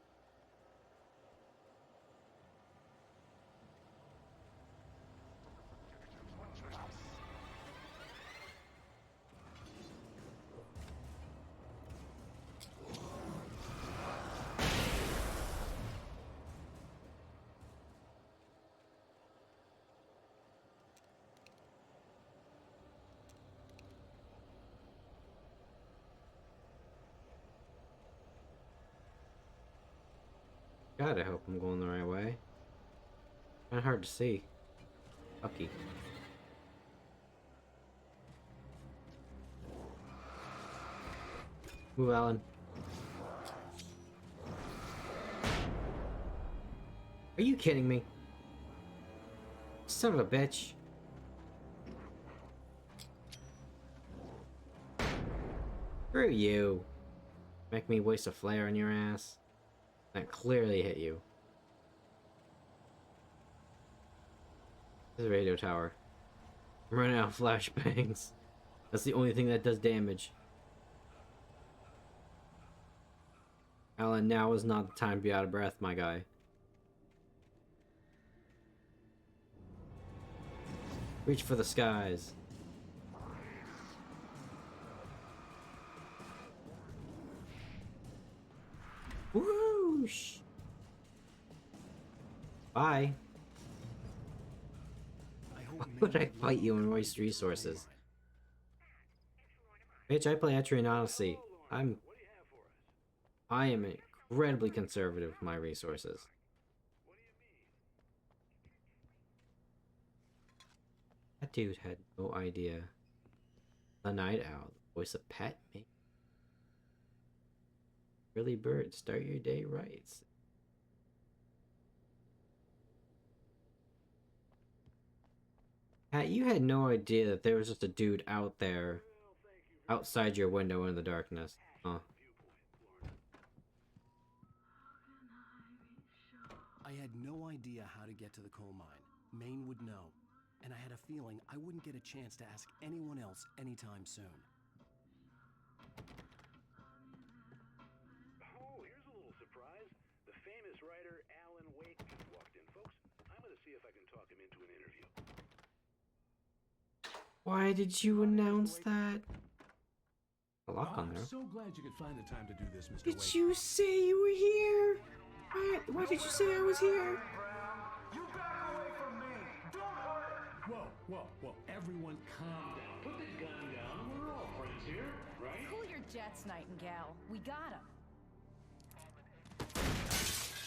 God, I hope I'm going the right way. Kind of hard to see. Lucky. Move, Alan. Are you kidding me? Son of a bitch. Screw you. Make me waste a flare on your ass. That clearly hit you. This is a radio tower. I'm running out of flashbangs. That's the only thing that does damage. Alan, now is not the time to be out of breath, my guy. Reach for the skies. Whoosh! Bye. Why would I fight you and waste resources? Bitch, I play Etrian Odyssey. I am incredibly conservative with my resources. That dude had no idea. The Night Owl, voice of Pet me. Early bird, start your day right. Pat, you had no idea that there was just a dude out there, outside your window in the darkness, huh? I had no idea how to get to the coal mine. Maine would know. And I had a feeling I wouldn't get a chance to ask anyone else anytime soon. Oh, here's a little surprise. The famous writer Alan Wake just walked in, folks. I'm gonna see if I can talk him into an interview. Why did you announce that? A lock on there. I'm so glad you could find the time to do this, Mr. Did Wake. you say you were here? Why did you say I was here? You back away from me! Don't hurt! Whoa, whoa, whoa. Everyone calm down. Put the gun down. We're all friends here. right? Cool your jets, Nightingale. We got him.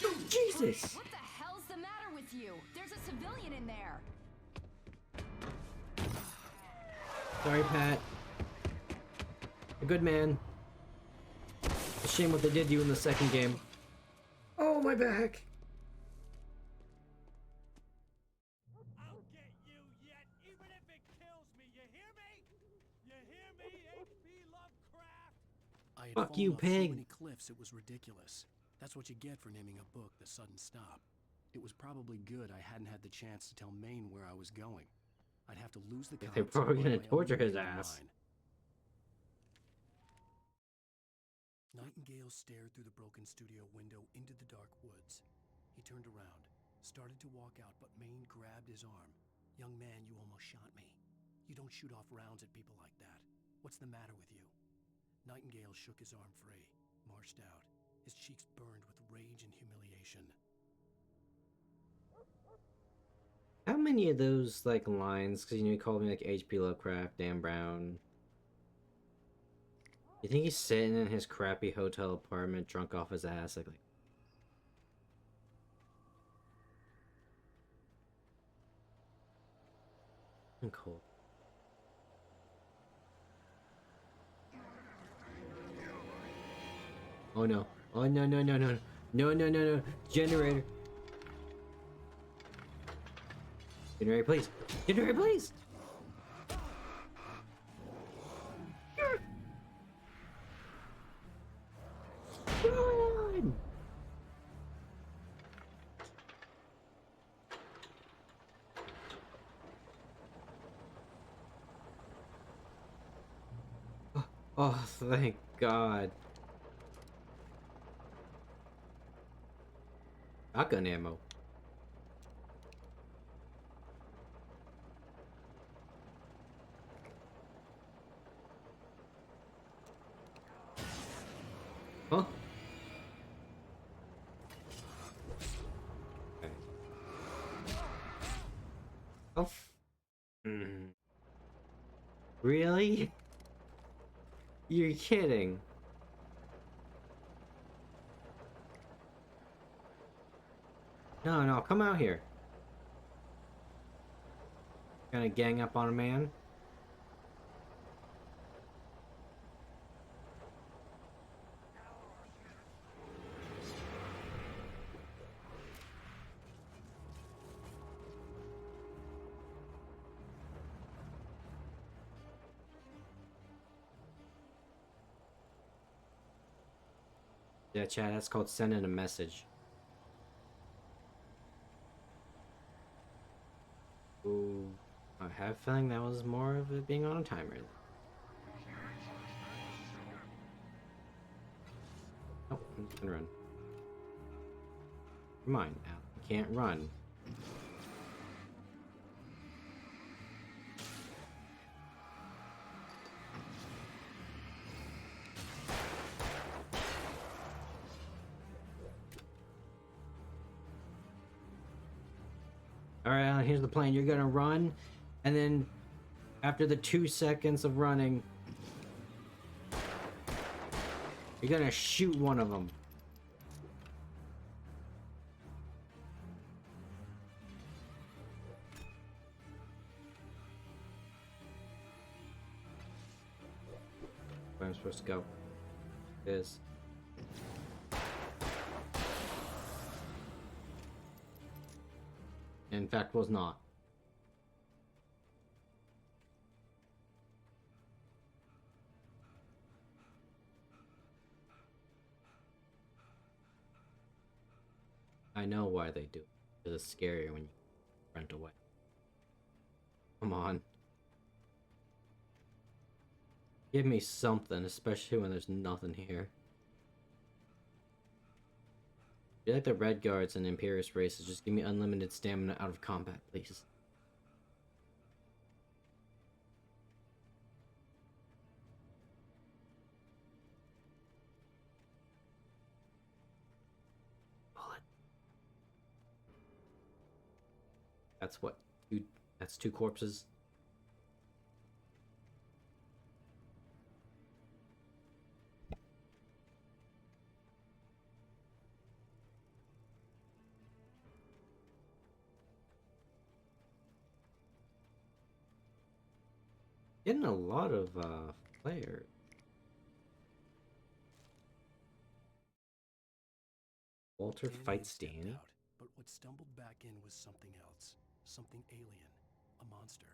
Oh, Jesus! What the hell's the matter with you? There's a civilian in there. Sorry, Pat. A good man. A shame what they did to you in the second game. Oh, my back! I'll get you yet, even if it kills me. You hear me? You hear me, H.P. Lovecraft? I had Fuck fallen you, off pig. so many cliffs it was ridiculous. That's what you get for naming a book The Sudden Stop. It was probably good I hadn't had the chance to tell Maine where I was going. I'd have to lose the They're cops probably and gonna find my own torture his way to ass. mine. Nightingale stared through the broken studio window into the dark woods. He turned around, started to walk out, but Maine grabbed his arm. "Young man, you almost shot me. You don't shoot off rounds at people like that. What's the matter with you?" Nightingale shook his arm free, marched out. His cheeks burned with rage and humiliation. How many of those, like, lines, because, you know, he called me, like, H.P. Lovecraft, Dan Brown. You think he's sitting in his crappy hotel apartment, drunk off his ass, like I'm cold. Oh no. Oh no, no, no, no. No, no, no, no. Generator. Generator, please. Generator, please. Run! Oh, thank God. Shotgun ammo. Huh? Okay. Oh. Really? You're kidding. No, no, come out here. Gonna gang up on a man? Yeah, Chad, that's called sending a message. Ooh, I have a feeling that was more of it being on a timer. Oh, I'm just gonna run. Come on, Al. You can't run. Alright, Alan, here's the plan. You're gonna run, and then after the 2 seconds of running, you're gonna shoot one of them. Where I'm supposed to go. It is. In fact, was not. I know why they do it. Because it's scarier when you run away. Come on. Give me something, especially when there's nothing here. Be like the Red Guards and Imperious races, just give me unlimited stamina out of combat, please. Bullet. That's what? That's 2 corpses? Getting a lot of players. Walter fights Danny. Out, but what stumbled back in was something else. Something alien. A monster.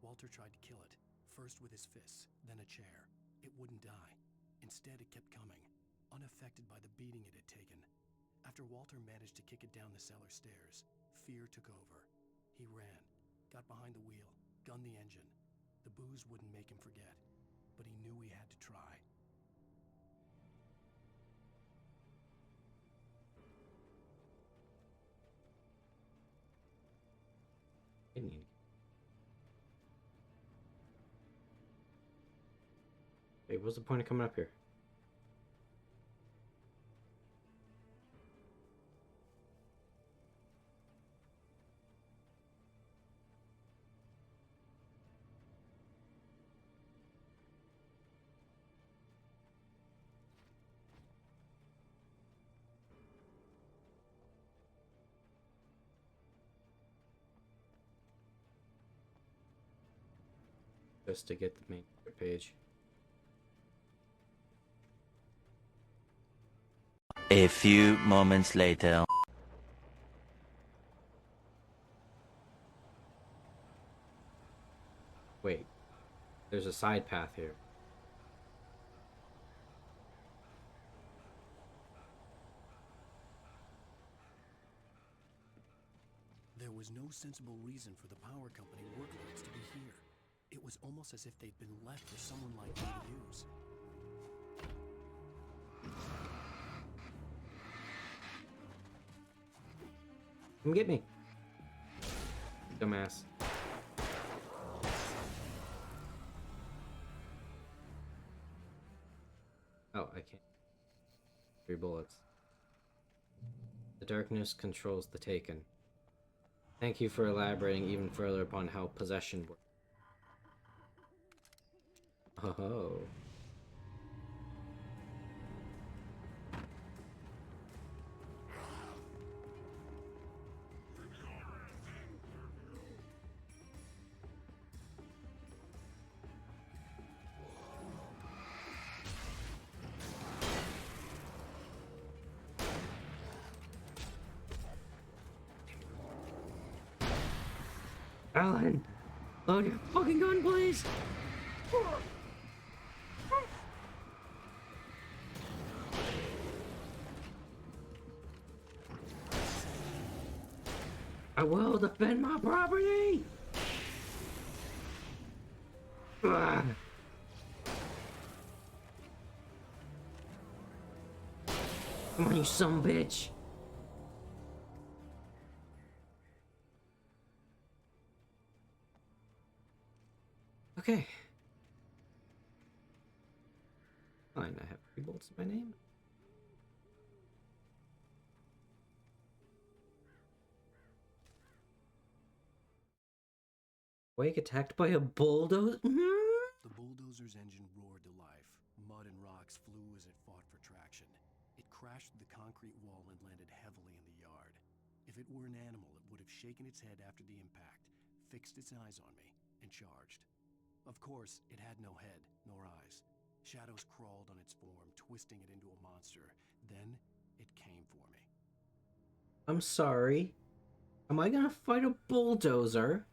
Walter tried to kill it. First with his fists, then a chair. It wouldn't die. Instead, it kept coming, unaffected by the beating it had taken. After Walter managed to kick it down the cellar stairs, fear took over. He ran, got behind the wheel, gunned the engine. The booze wouldn't make him forget, but he knew he had to try. Hey, what's the point of coming up here? Just to get the main page. A few moments later. Wait, there's a side path here. There was no sensible reason for the power company workloads to be here. It was almost as if they'd been left for someone like me to use. Come get me. Dumbass. Oh, I can't. 3 bullets. The darkness controls the taken. Thank you for elaborating even further upon how possession works. Oh. Alan, load your fucking gun, please. I will defend my property. Ah. Come on, you son of a bitch. Okay. Fine, I have 3 bolts in my name. Wake attacked by a bulldozer? The bulldozer's engine roared to life. Mud and rocks flew as it fought for traction. It crashed through the concrete wall and landed heavily in the yard. If it were an animal, it would have shaken its head after the impact, fixed its eyes on me, and charged. Of course, it had no head, nor eyes. Shadows crawled on its form, twisting it into a monster. Then, it came for me. I'm sorry. Am I gonna fight a bulldozer?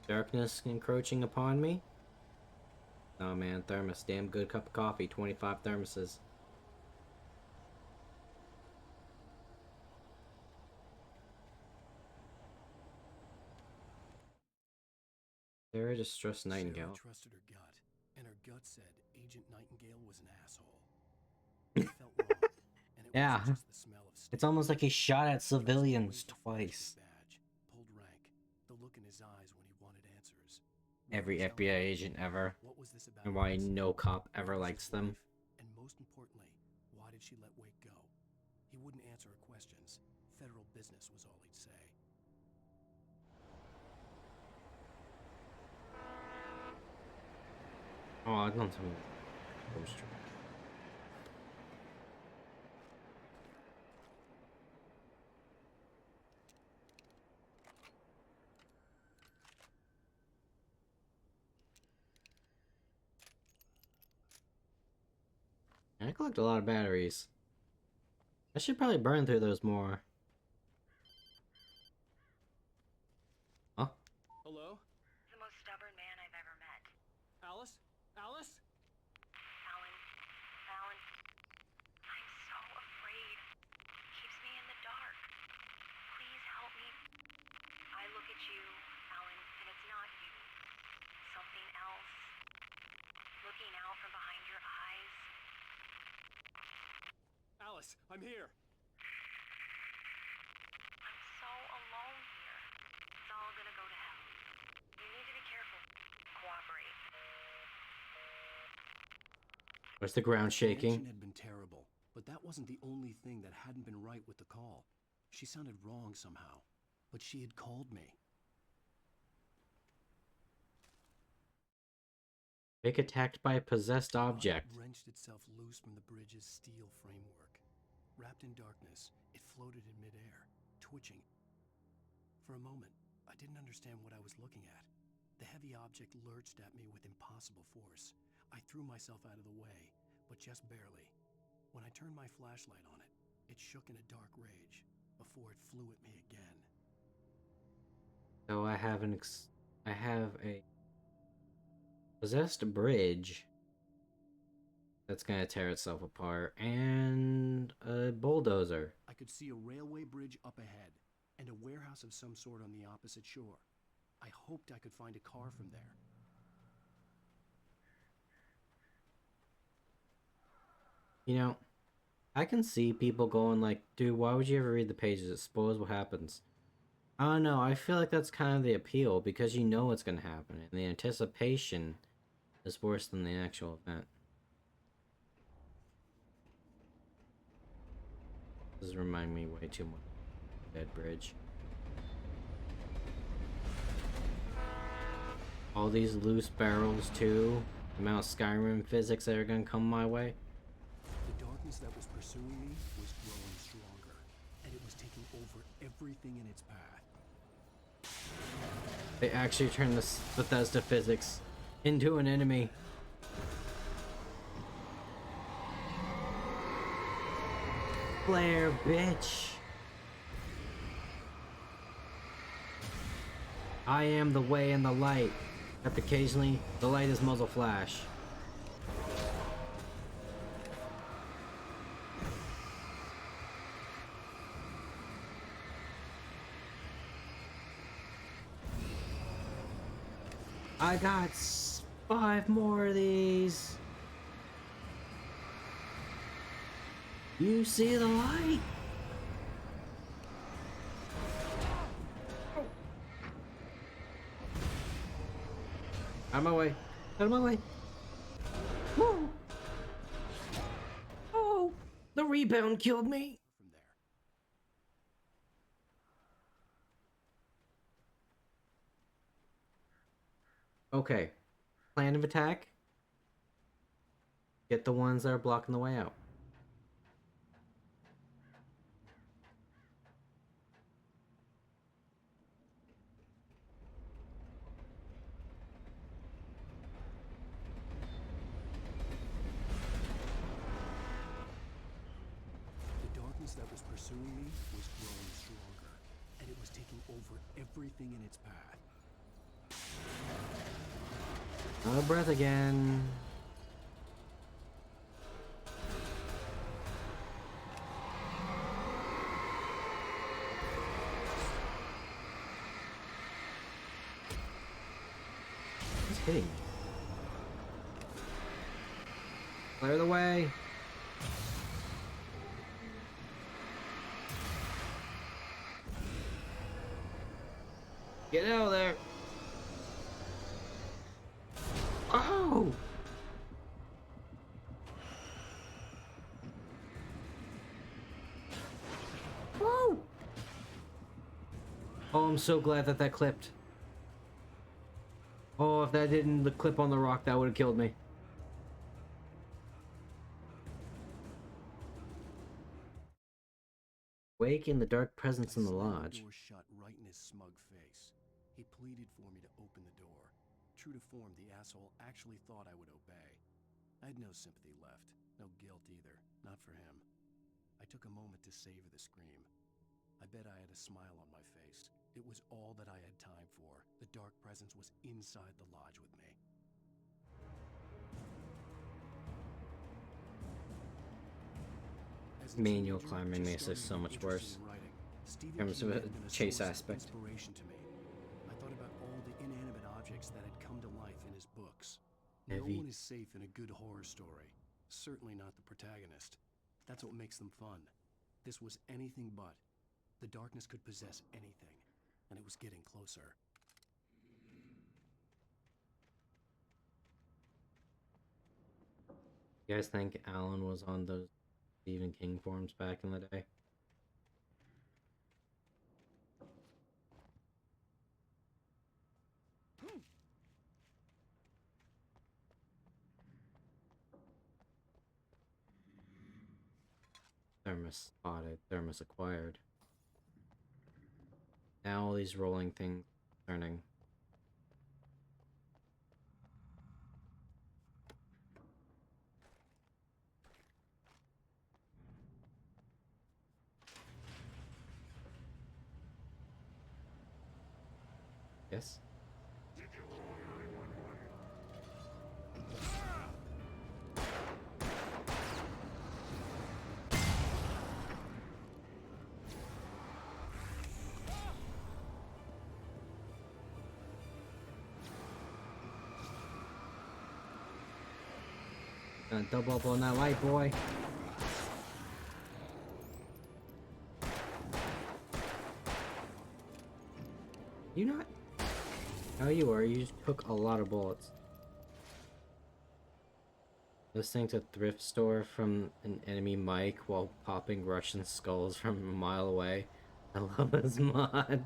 Darkness encroaching upon me? Oh man, thermos. Damn good cup of coffee. 25 thermoses. Sarah distressed Nightingale. Sarah trusted her gut, and her gut said Agent Nightingale was an asshole. It felt wrong, and it Yeah. wasn't just the smell of It's almost like he shot at civilians twice. badge, pulled rank, the look in his eyes when he wanted answers. every Tell FBI me, agent ever, what was this about and why Elise? no cop ever Where was likes his them. wife? And most importantly, why did she let Wake go? He wouldn't answer her questions. Federal business was all he'd say. Oh, I don't think poster. I collect a lot of batteries. I should probably burn through those more. Huh? Hello? The most stubborn man I've ever met. Alice? Alice? Alan. Alan. I'm so afraid. Keeps me in the dark. Please help me. I look at you, Alan, and it's not you. Something else. Looking out from behind your eyes. Alice, I'm here. I'm so alone here. It's all gonna go to hell. You need to be careful. Cooperate. Where's the ground The shaking? connection had been terrible, but that wasn't the only thing that hadn't been right with the call. She sounded wrong somehow, but she had called me. Make attacked by a possessed object. It wrenched itself loose from the bridge's steel framework. Wrapped in darkness, it floated in midair, twitching. For a moment, I didn't understand what I was looking at. The heavy object lurched at me with impossible force. I threw myself out of the way, but just barely. When I turned my flashlight on it, it shook in a dark rage before it flew at me again. So I have a possessed bridge that's gonna tear itself apart, and a bulldozer. I could see a railway bridge up ahead, and a warehouse of some sort on the opposite shore. I hoped I could find a car from there. You know, I can see people going like, dude, why would you ever read the pages? It spoils what happens. I don't know, I feel like that's kind of the appeal, because you know what's gonna happen, and the anticipation is worse than the actual event. This reminds me way too much of Dead Bridge. All these loose barrels too. The amount of Skyrim physics that are gonna come my way. The darkness that was pursuing me was growing stronger, and it was taking over everything in its path. They actually turned this Bethesda physics into an enemy. Flare, bitch. I am the way and the light. Except occasionally, the light is muzzle flash. I got 5 more of these. You see the light? Out of my way. Out of my way. Woo! Oh, the rebound killed me. From there. Okay. Plan of attack. Get the ones that are blocking the way out. The darkness that was pursuing me was growing stronger, and it was taking over everything in its path. Out of breath again. What's hitting me? Clear the way. Get out of there. Oh, I'm so glad that that clipped. Oh, if that didn't the clip on the rock, that would have killed me. Wake in the dark presence in the lodge. The door shut right in his smug face. He pleaded for me to open the door. True to form, the asshole actually thought I would obey. I had no sympathy left, no guilt either, not for him. I took a moment to savor the scream. I bet I had a smile on my face. It was all that I had time for. The dark presence was inside the lodge with me. Manual climbing makes this so much worse in terms of a chase aspect. Inspiration to me. I thought about all the inanimate objects that had come to life in his books. Heavy. No one is safe in a good horror story. Certainly not the protagonist. That's what makes them fun. This was anything but. The darkness could possess anything, and it was getting closer. You guys think Alan was on those Stephen King forums back in the day? Thermos spotted, thermos acquired. Now all these rolling things turning. Yes? Gonna double up on that light, boy. You not? How you are? You just took a lot of bullets. Listening to thrift store from an enemy mic while popping Russian skulls from a mile away. I love this mod.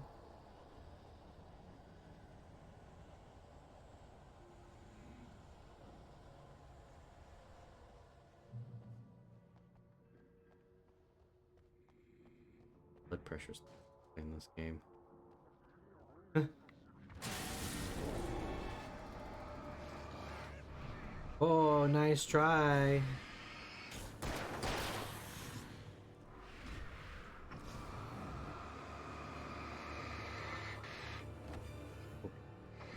Blood pressure's in this game. Oh, nice try.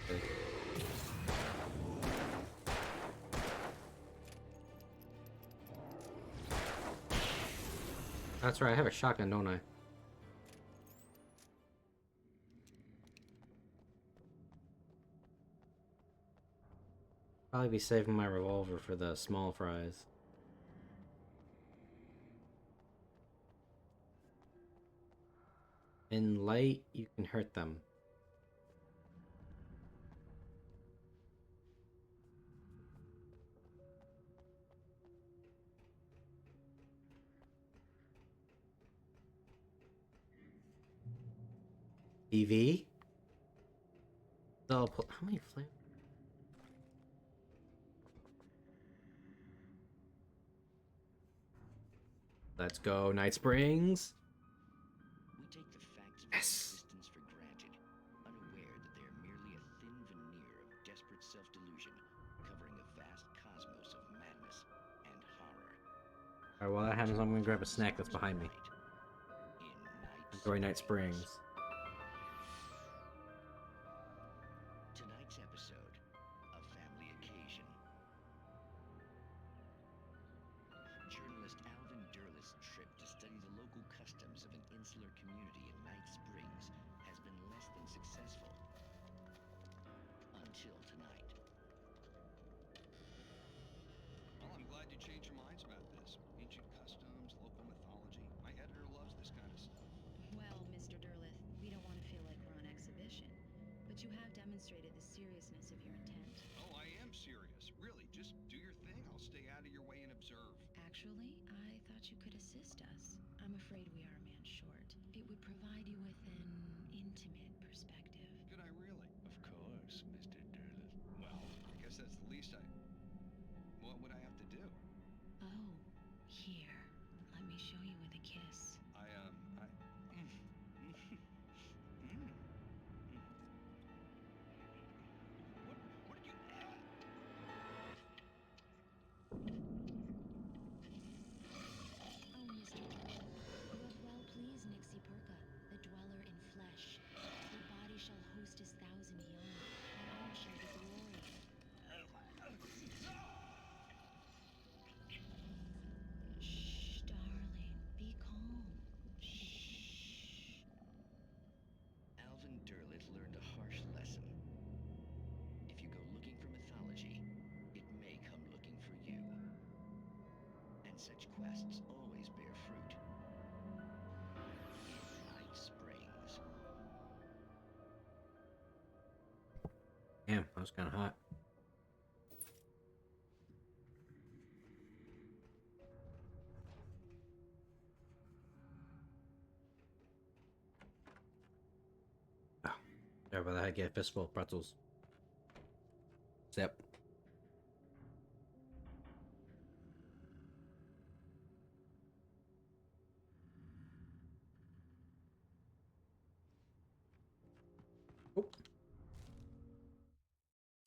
Okay. That's right, I have a shotgun, don't I? Probably be saving my revolver for the small fries. In light, you can hurt them. EV? So, how many flames? Let's go, Night Springs. We take the facts of Yes. existence for granted, unaware that they are merely a thin veneer of desperate self-delusion, covering a vast cosmos of madness and horror. Alright, while that happens, I'm gonna grab a snack that's behind me. Enjoy Night Springs. Tonight's episode, A Family Occasion. Journalist Alvin Derleth's trip to study the local customs of an insular community in Night Springs has been less than successful. Until tonight. Well, I'm glad you changed your minds about this. Ancient customs, local mythology. My editor loves this kind of stuff. Well, Mr. Derleth, we don't want to feel like we're on exhibition, but you have demonstrated the seriousness of your intent. Oh, I am serious. Really, just do your thing. I'll stay out of your way and observe. Actually, I thought you could assist us. I'm afraid we are a man short. It would provide you with an intimate perspective. Could I really? Of course, Mr. Derleth. Well, I guess that's the least I... What would I have to do? Oh, here. Let me show you with a kiss. What did you... Oh, Mr. Derleth, you have well pleased Nixie Perka, the dweller in flesh. Your body shall host his thousand young, and all shall be glory. Shh, darling, be calm. Shh. Alvin Derleth learned a harsh lesson. If you go looking for mythology, it may come looking for you. And such quests always bear fruit. In Night Springs. Damn, that was kind of hot. Oh, sorry about that. I get a fistful of pretzels. Zip.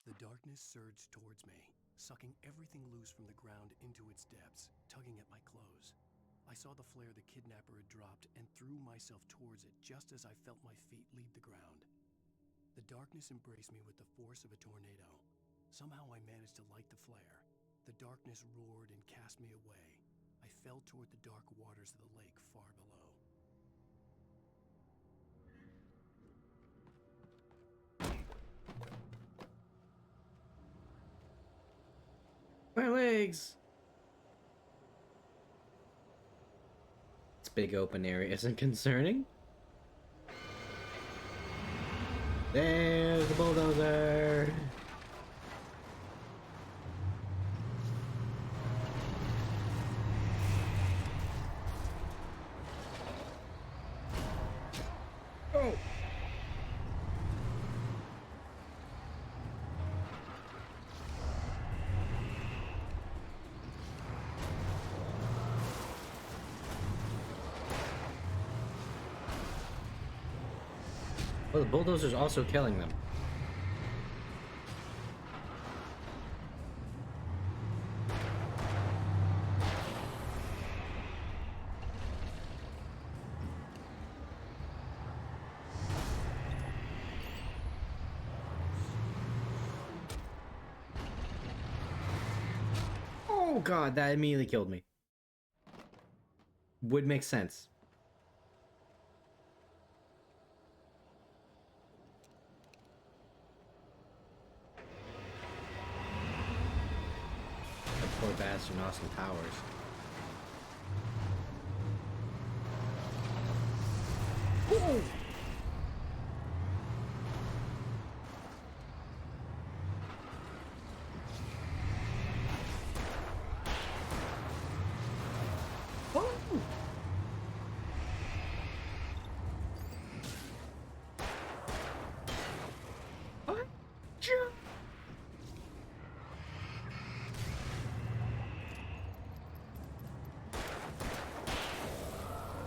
The darkness surged towards me, sucking everything loose from the ground into its depths, tugging at my clothes. I saw the flare the kidnapper had dropped and threw myself towards it just as I felt my feet leave the ground. The darkness embraced me with the force of a tornado. Somehow I managed to light the flare. The darkness roared and cast me away. I fell toward the dark waters of the lake far below. My legs! This big open area isn't concerning. There's the bulldozer! Oh! Oh, the bulldozer's also killing them. Oh god, that immediately killed me. Would make sense. That poor bastard in Austin Powers. Ooh!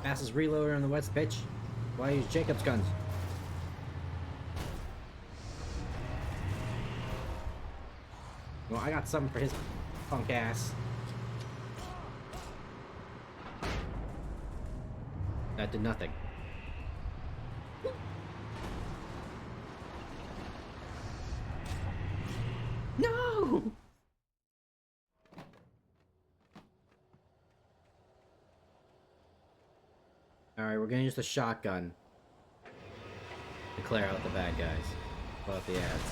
Fastest reloader in the West, bitch. Why use Jacob's guns? Well, I got something for his punk ass. That did nothing. No! Alright, we're gonna use the shotgun to clear out the bad guys. Pull out the ads.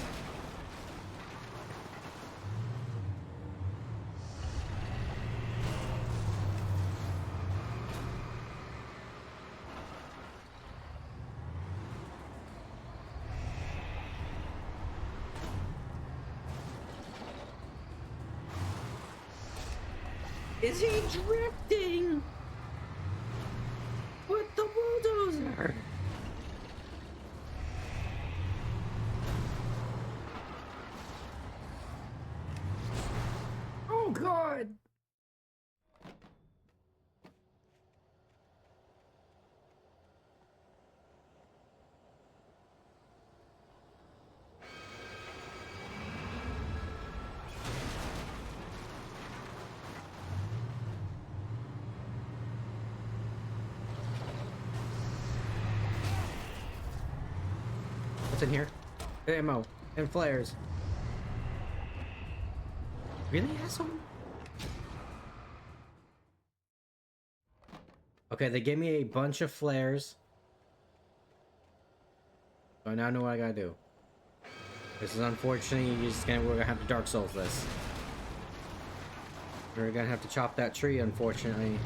Is he drifting? With the bulldozer? Oh god! What's in here? Ammo and flares. Really, asshole? Okay, they gave me a bunch of flares. So I now know what I gotta do. This is unfortunate. We're gonna have to Dark Souls this. We're gonna have to chop that tree, unfortunately.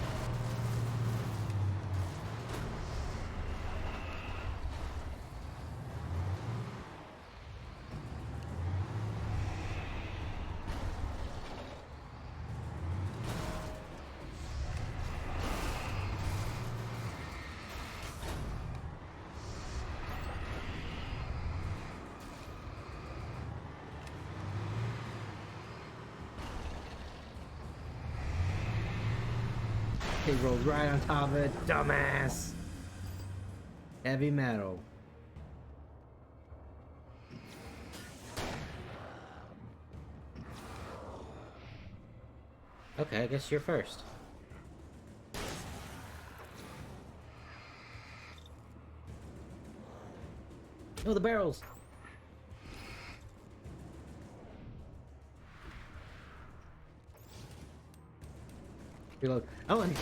He rolled right on top of it, dumbass. Heavy metal. Okay, I guess you're first. Oh, the barrels. Reload. Ellen!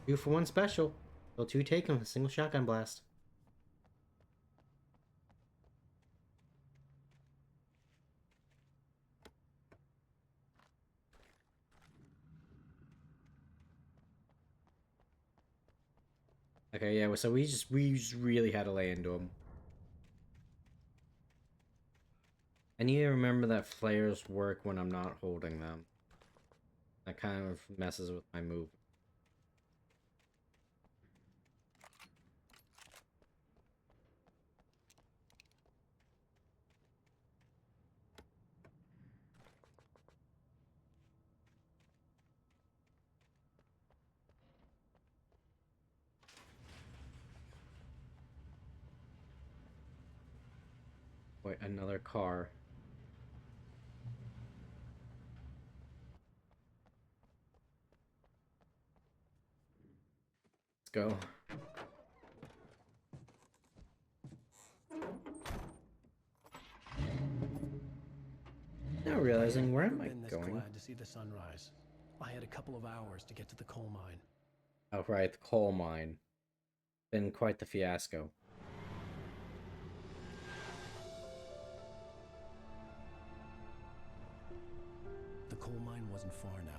2 for 1 special. Well, 2 take him. A single shotgun blast. Okay, yeah, so we just really had to lay into him. I need to remember that flares work when I'm not holding them. That kind of messes with my move. Wait, another car. Let's go. Now realizing, where am I going? Glad to see the sunrise. I had a couple of hours to get to the coal mine. Oh right, the coal mine. Been quite the fiasco. The coal mine wasn't far now.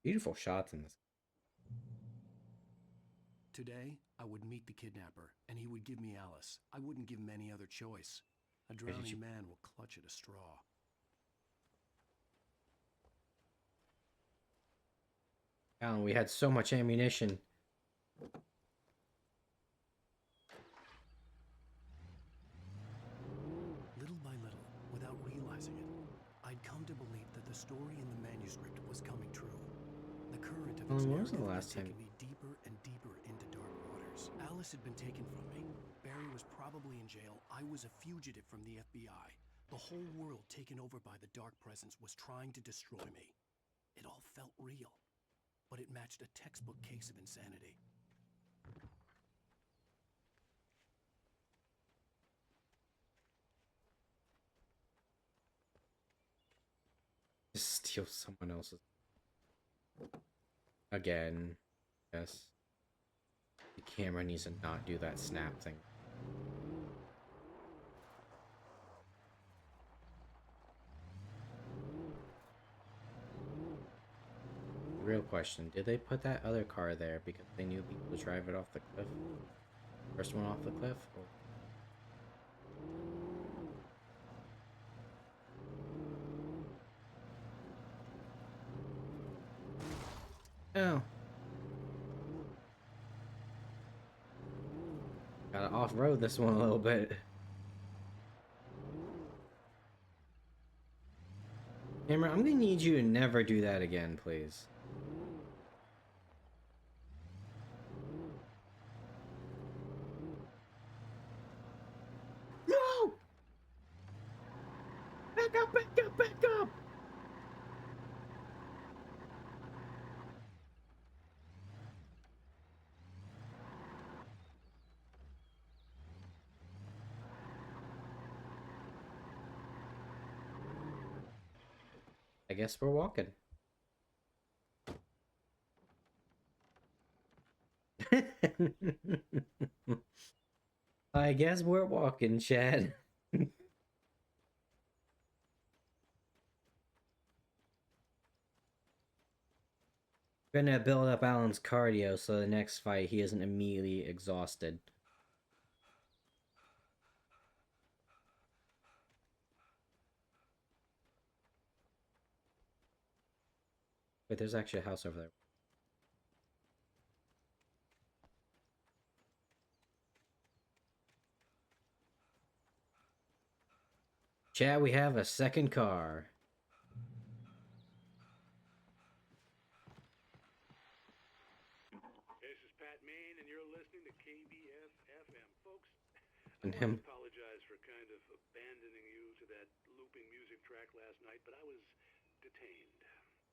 Beautiful shots in this. Today, I would meet the kidnapper, and he would give me Alice. I wouldn't give him any other choice. A drowning man will clutch at a straw. Alan, we had so much ammunition. Little by little, without realizing it, I'd come to believe that the story in the manuscript was coming true. The current of its narrative had taken me deeper and deeper into dark waters. Alice had been taken from me. Barry was probably in jail. I was a fugitive from the FBI. The whole world taken over by the dark presence was trying to destroy me. It all felt real, but it matched a textbook case of insanity. Just steal someone else's. Again. Yes. The camera needs to not do that snap thing. The real question question. Did they put that other car there because they knew people would drive it off the cliff? First one off the cliff? Or... Oh. Gotta off-road this one a little bit. Cameron, I'm gonna need you to never do that again, please. No! Back up, back up, back up! I guess we're walking. I guess we're walking, Chad. Gonna build up Alan's cardio so the next fight he isn't immediately exhausted. Wait, there's actually a house over there. Chad, we have a second car. This is Pat Main, and you're listening to KBF-FM. Folks, And I him. apologize for kind of abandoning you to that looping music track last night, but I was detained.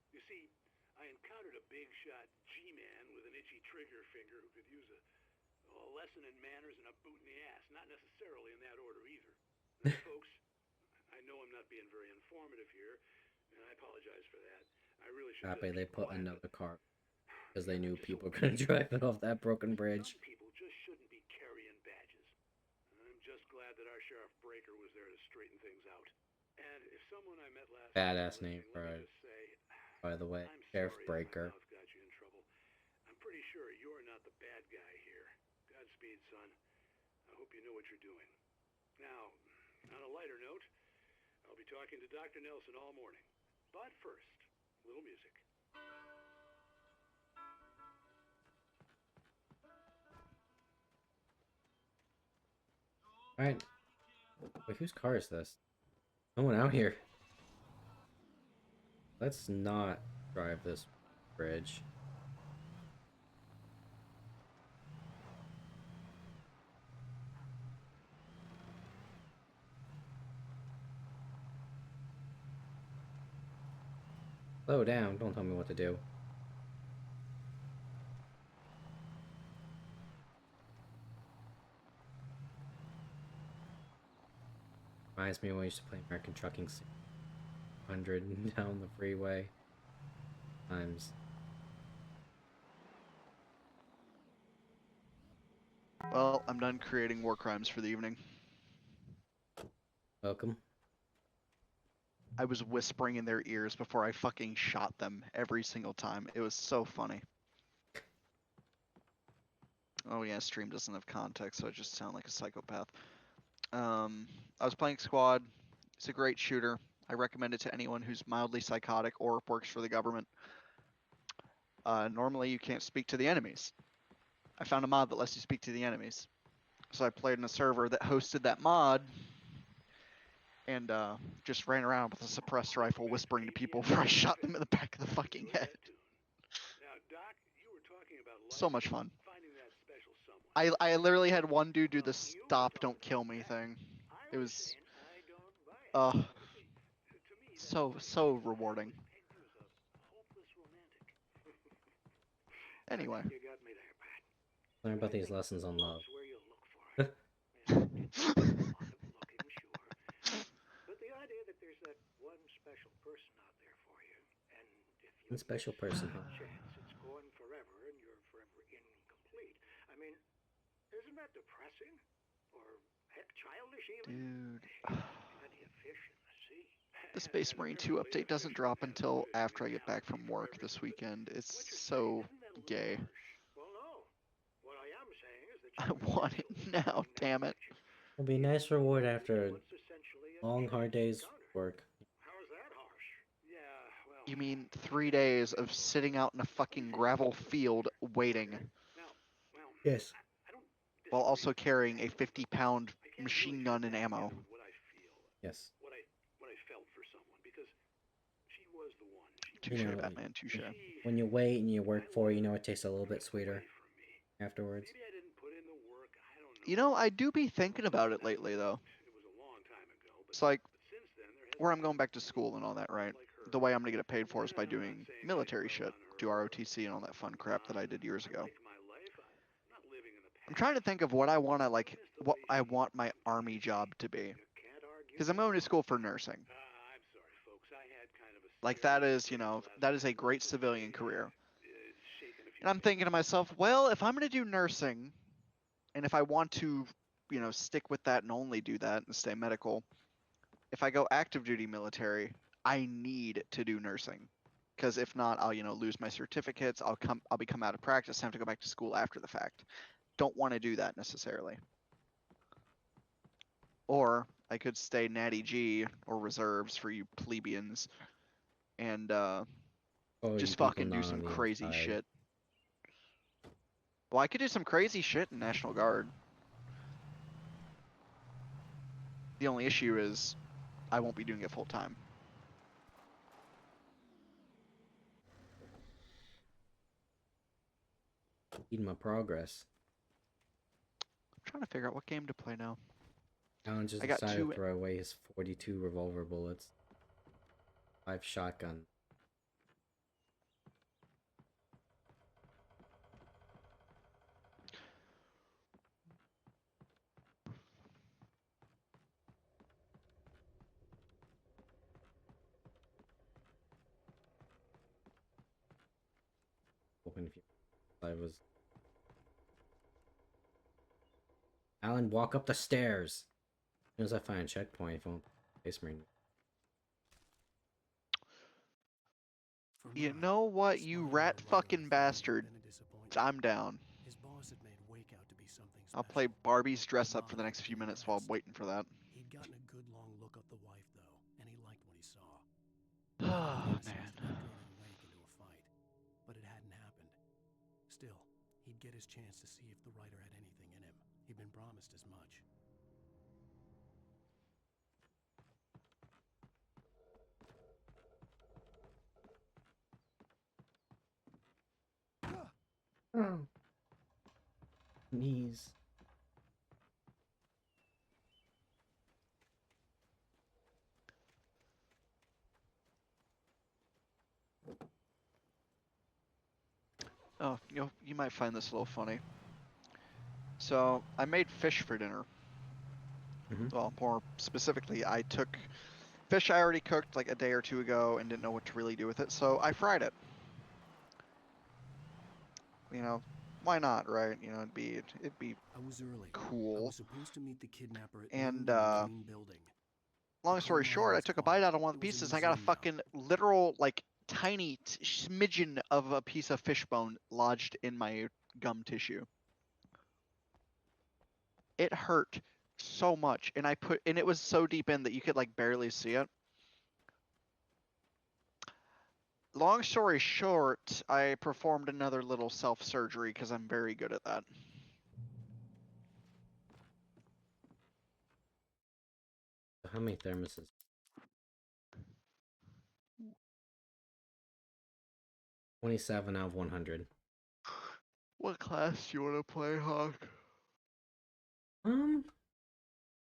You see, I encountered a big shot G-man with an itchy trigger finger who could use a lesson in manners and a boot in the ass. Not necessarily in that order either. Now, folks, I know I'm not being very informative here, and I apologize for that. I really should Happy just they be put quiet, another car because they knew people were gonna drive it off that broken bridge. Some people just shouldn't be carrying badges. I'm just glad that our Sheriff Breaker was there to straighten things out. And if someone I met last Badass night name for it, say, by the way. I'm Sheriff sorry Breaker. if my mouth got you in trouble. I'm pretty sure you're not the bad guy here. Godspeed, son. I hope you know what you're doing. Now, on a lighter note, I'll be talking to Dr. Nelson all morning. But first, a little music. Alright. Wait, whose car is this? No one out here. Let's not drive this bridge. Slow down, don't tell me what to do. Reminds me when we used to play American Trucking 100 down the freeway. Times. Well, I'm done creating war crimes for the evening. Welcome. I was whispering in their ears before I fucking shot them every single time. It was so funny. Oh yeah, stream doesn't have context, so I just sound like a psychopath. I was playing Squad. It's a great shooter. I recommend it to anyone who's mildly psychotic or works for the government. Normally you can't speak to the enemies. I found a mod that lets you speak to the enemies. So I played in a server that hosted that mod, and just ran around with a suppressed rifle whispering to people before I shot them in the back of the fucking head. Now, Doc, you were talking about So much fun. finding that special someone. I literally had one dude do the stop, don't kill me thing. It was so rewarding. Anyway. You got me there, Pat. Learn about these lessons on love. Where you look for it. It's a lot of looking, sure. But the idea that there's that one special person out there for you, and if you One special person, huh? chance it's going forever and you're forever incomplete. I mean, isn't that depressing? Or heck, childish even? Dude. Plenty of fish in the sea. The Space Marine 2 update doesn't drop until after I get back from work this weekend. It's so gay. Well, no. What I am saying is that I want it now, damn it. It'll be a nice reward after a long, hard day's work. How is that harsh? Yeah, well. You mean 3 days of sitting out in a fucking gravel field waiting? Yes. While also carrying a 50-pound machine gun and ammo. Yes. What I felt for someone because she was the one. Touche, Batman, touche. When you wait and you work for it, you know it tastes a little bit sweeter afterwards. Maybe I didn't put in the work. I don't know. You know, I do be thinking about it lately, though. It was a long time ago. It's like, where I'm going back to school and all that, right? The way I'm going to get it paid for is by doing military shit. Do ROTC and all that fun crap that I did years ago. I'm trying to think of what I want to, like, what I want my army job to be. Because I'm going to school for nursing. Like, that is, you know, that is a great civilian career. And I'm thinking to myself, well, if I'm going to do nursing, and if I want to, you know, stick with that and only do that and stay medical, if I go active duty military, I need to do nursing. Because if not, I'll, you know, lose my certificates, I'll become out of practice and have to go back to school after the fact. Don't want to do that necessarily. Or I could stay Natty G or reserves for you plebeians and just fucking do some crazy shit. Well, I could do some crazy shit in National Guard. The only issue is I won't be doing it full time. Eating my progress. I'm trying to figure out what game to play now. Alan just decided to throw away his 42 revolver bullets. 5 shotgun. Open if you. I was. Alan, walk up the stairs. As soon as I find a checkpoint, if I want Space Marine. You know what, you rat fucking bastard. I'm down. His boss had made Wake out to be something special. I'll play Barbie's dress up for the next few minutes while I'm waiting for that. He'd gotten a good long look at the wife, though, and he liked what he saw. Oh, man. Wake into a fight, but it hadn't happened. Still, he'd get his chance to see if the writer had anything in him. He'd been promised as much. Oh. Knees. Oh, you might find this a little funny. So, I made fish for dinner. Well, more specifically, I took fish I already cooked like a day or two ago and didn't know what to really do with it, so I fried it. You know, why not, right? You know, it'd be I was early. cool. I was supposed to meet the kidnapper at And the main building. long story short, I took a bite out of one of the pieces and I got a fucking literal, like, tiny smidgen of a piece of fish bone lodged in my gum tissue. It hurt so much, and it was so deep in that you could like barely see it. Long story short, I performed another little self-surgery because I'm very good at that. How many thermoses? $27 out of 100. What class do you want to play, Hawk?